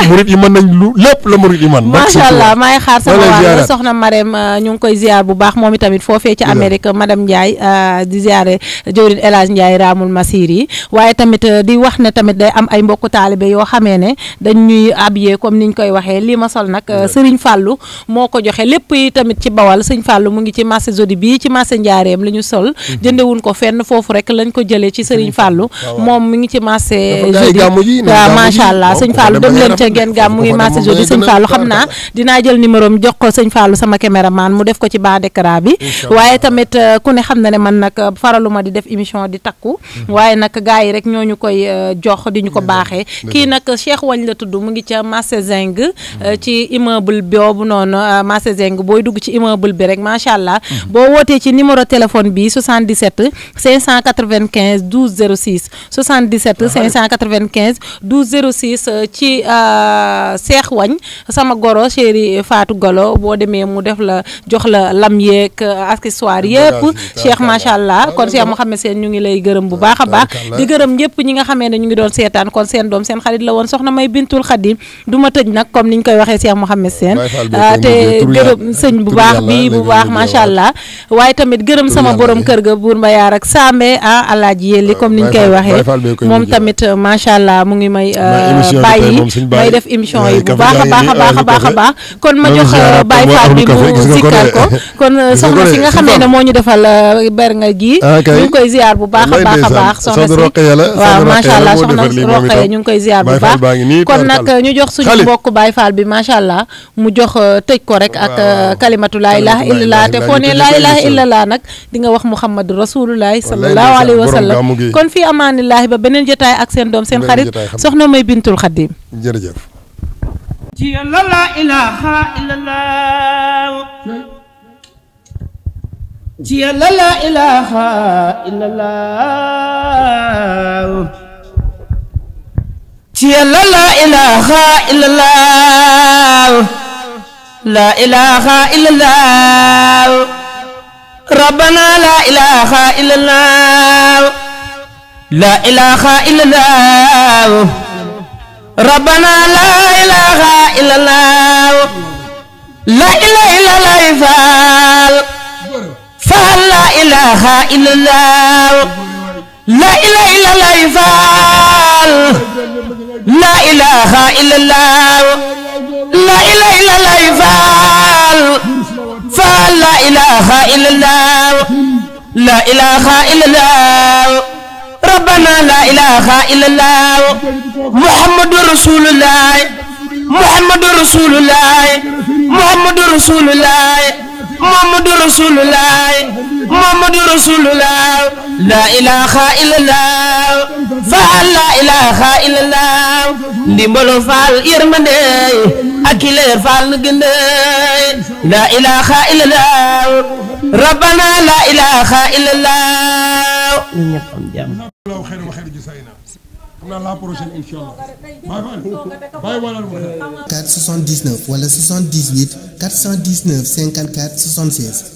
murit yi mën nañ lu lépp la murit yi mën macha allah maay xaar sama wàll soxna Marème ñu ngi koy ziar bu baax moom itamit foofee ci Amérique madame Ndiaye di ziare jëwrin El Hadj Ndiaye Ramul Masir yi waaye tamit di wax ne tamit day am ay mbokku taalibe yoo xamee ne dañ ñuy habillé comme niñ koy waxee lii ma sol nag Serigne Fallou moo ko joxe lépp yi tamit ci Bawal Serigne Fallou mu ngi ci marché Jodi bii ci marché Njaareem li ñu sol jëndewuñ ko fenn foofu rek lañ ko jëlee ci Serigne Fallou moom mi ngi ci marché Jodi waaw macha allah sëñ Fallou dem leen ca ngeen gàmm mu ngi marché Jodi sëñ Fallou xam naa dinaa jël numéro am jox ko sëñ Fallou sama caméraman mu def ko ci bas d'écran bi waaye tamit ku ne xam na ne man nag faraluma di def émission di takku waaye nag gars yi rek ñooñu koy jox di ñu ko baaxee kii nag Cheikh Wagne la tudd mu ngi ca marché Zeng ci immeuble boobu noonu marché Zeng booy dugg ci immeuble bi rek macha allah boo wootee ci numéro téléphone bi 77 595 12 06 77 595 12 06 ci Cheikh Wagne sama goro chéri Fatou Golo boo demee mu def la jox la lam yeeg accessoire yëpp Cheikh macha allah kon Cheikh Mouhamed Sène ñu ngi lay gërëm bu baax a baax di gërëm ñëpp ñi nga xamee ne ñu ngi doon seetaan kon seen doom seen xarit la woon soxna May Bintul Khadim du ma tëj nag comme niñ koy waxee Cheikh Mouhamed Sène te gërëm sëñ bu baax bi bu baax macha allah waaye tamit gërëm sama borom kër ga buur Mbayaar ak Sambe alaaji yelli comme niñ koy waxee moom tamit macha allah mu ngi may bàyyi may def émission yi bu baax a baax a baax a baax a baax kon ma jox Baye Fall bi mu zikkal ko kon soxna si nga xamee ne moo ñu defal bernga gi ñu ngi koy ziar bu baax a baax a baax soxna si waaw macha allah soxna Roqaya ñu ngi koy ziar bu baax kon nag ñu jox suñu mbokk Baye Fall bi macha allah mu jox tëj ko rek ak kalimatu laa ilaha illallah te foo ne laa ilaha illallah nag di nga wax Muhammadu rasulullahi sallallahu alayhi wa sallam kon fii amaanillahi ba beneen jotaay ak seen doom seen xarit soxna May Bintul Khadim jërëjëf ci Yàlla la ilaha illallah ci Yàlla la ilaha illallah ci Yàlla la ilaha illallah la ilaha illallah rabbana la ilaha illallah la ilaha illallah rabbana la ilaha illallah la ilaha illallah faal la ilaha illallah la ilaha illallah faal la ilaha illallah la ilaha illallah faal faal la ilaha illallah la ilaha illallah rabbana la ilaha illallah muhammadur rasulullah muhammadur rasulullah muhammadur rasulullah muhammadur rasulullah muhammadur rasulullah la ilaha illallah faal la ilaha illallah ndimbalo faal yërmande ak leer faal na gënde la ilaha illallah rabbana la ilaha illallah ñëpp am jàmm la prochaine inchallah 479 wala 78 419 54 76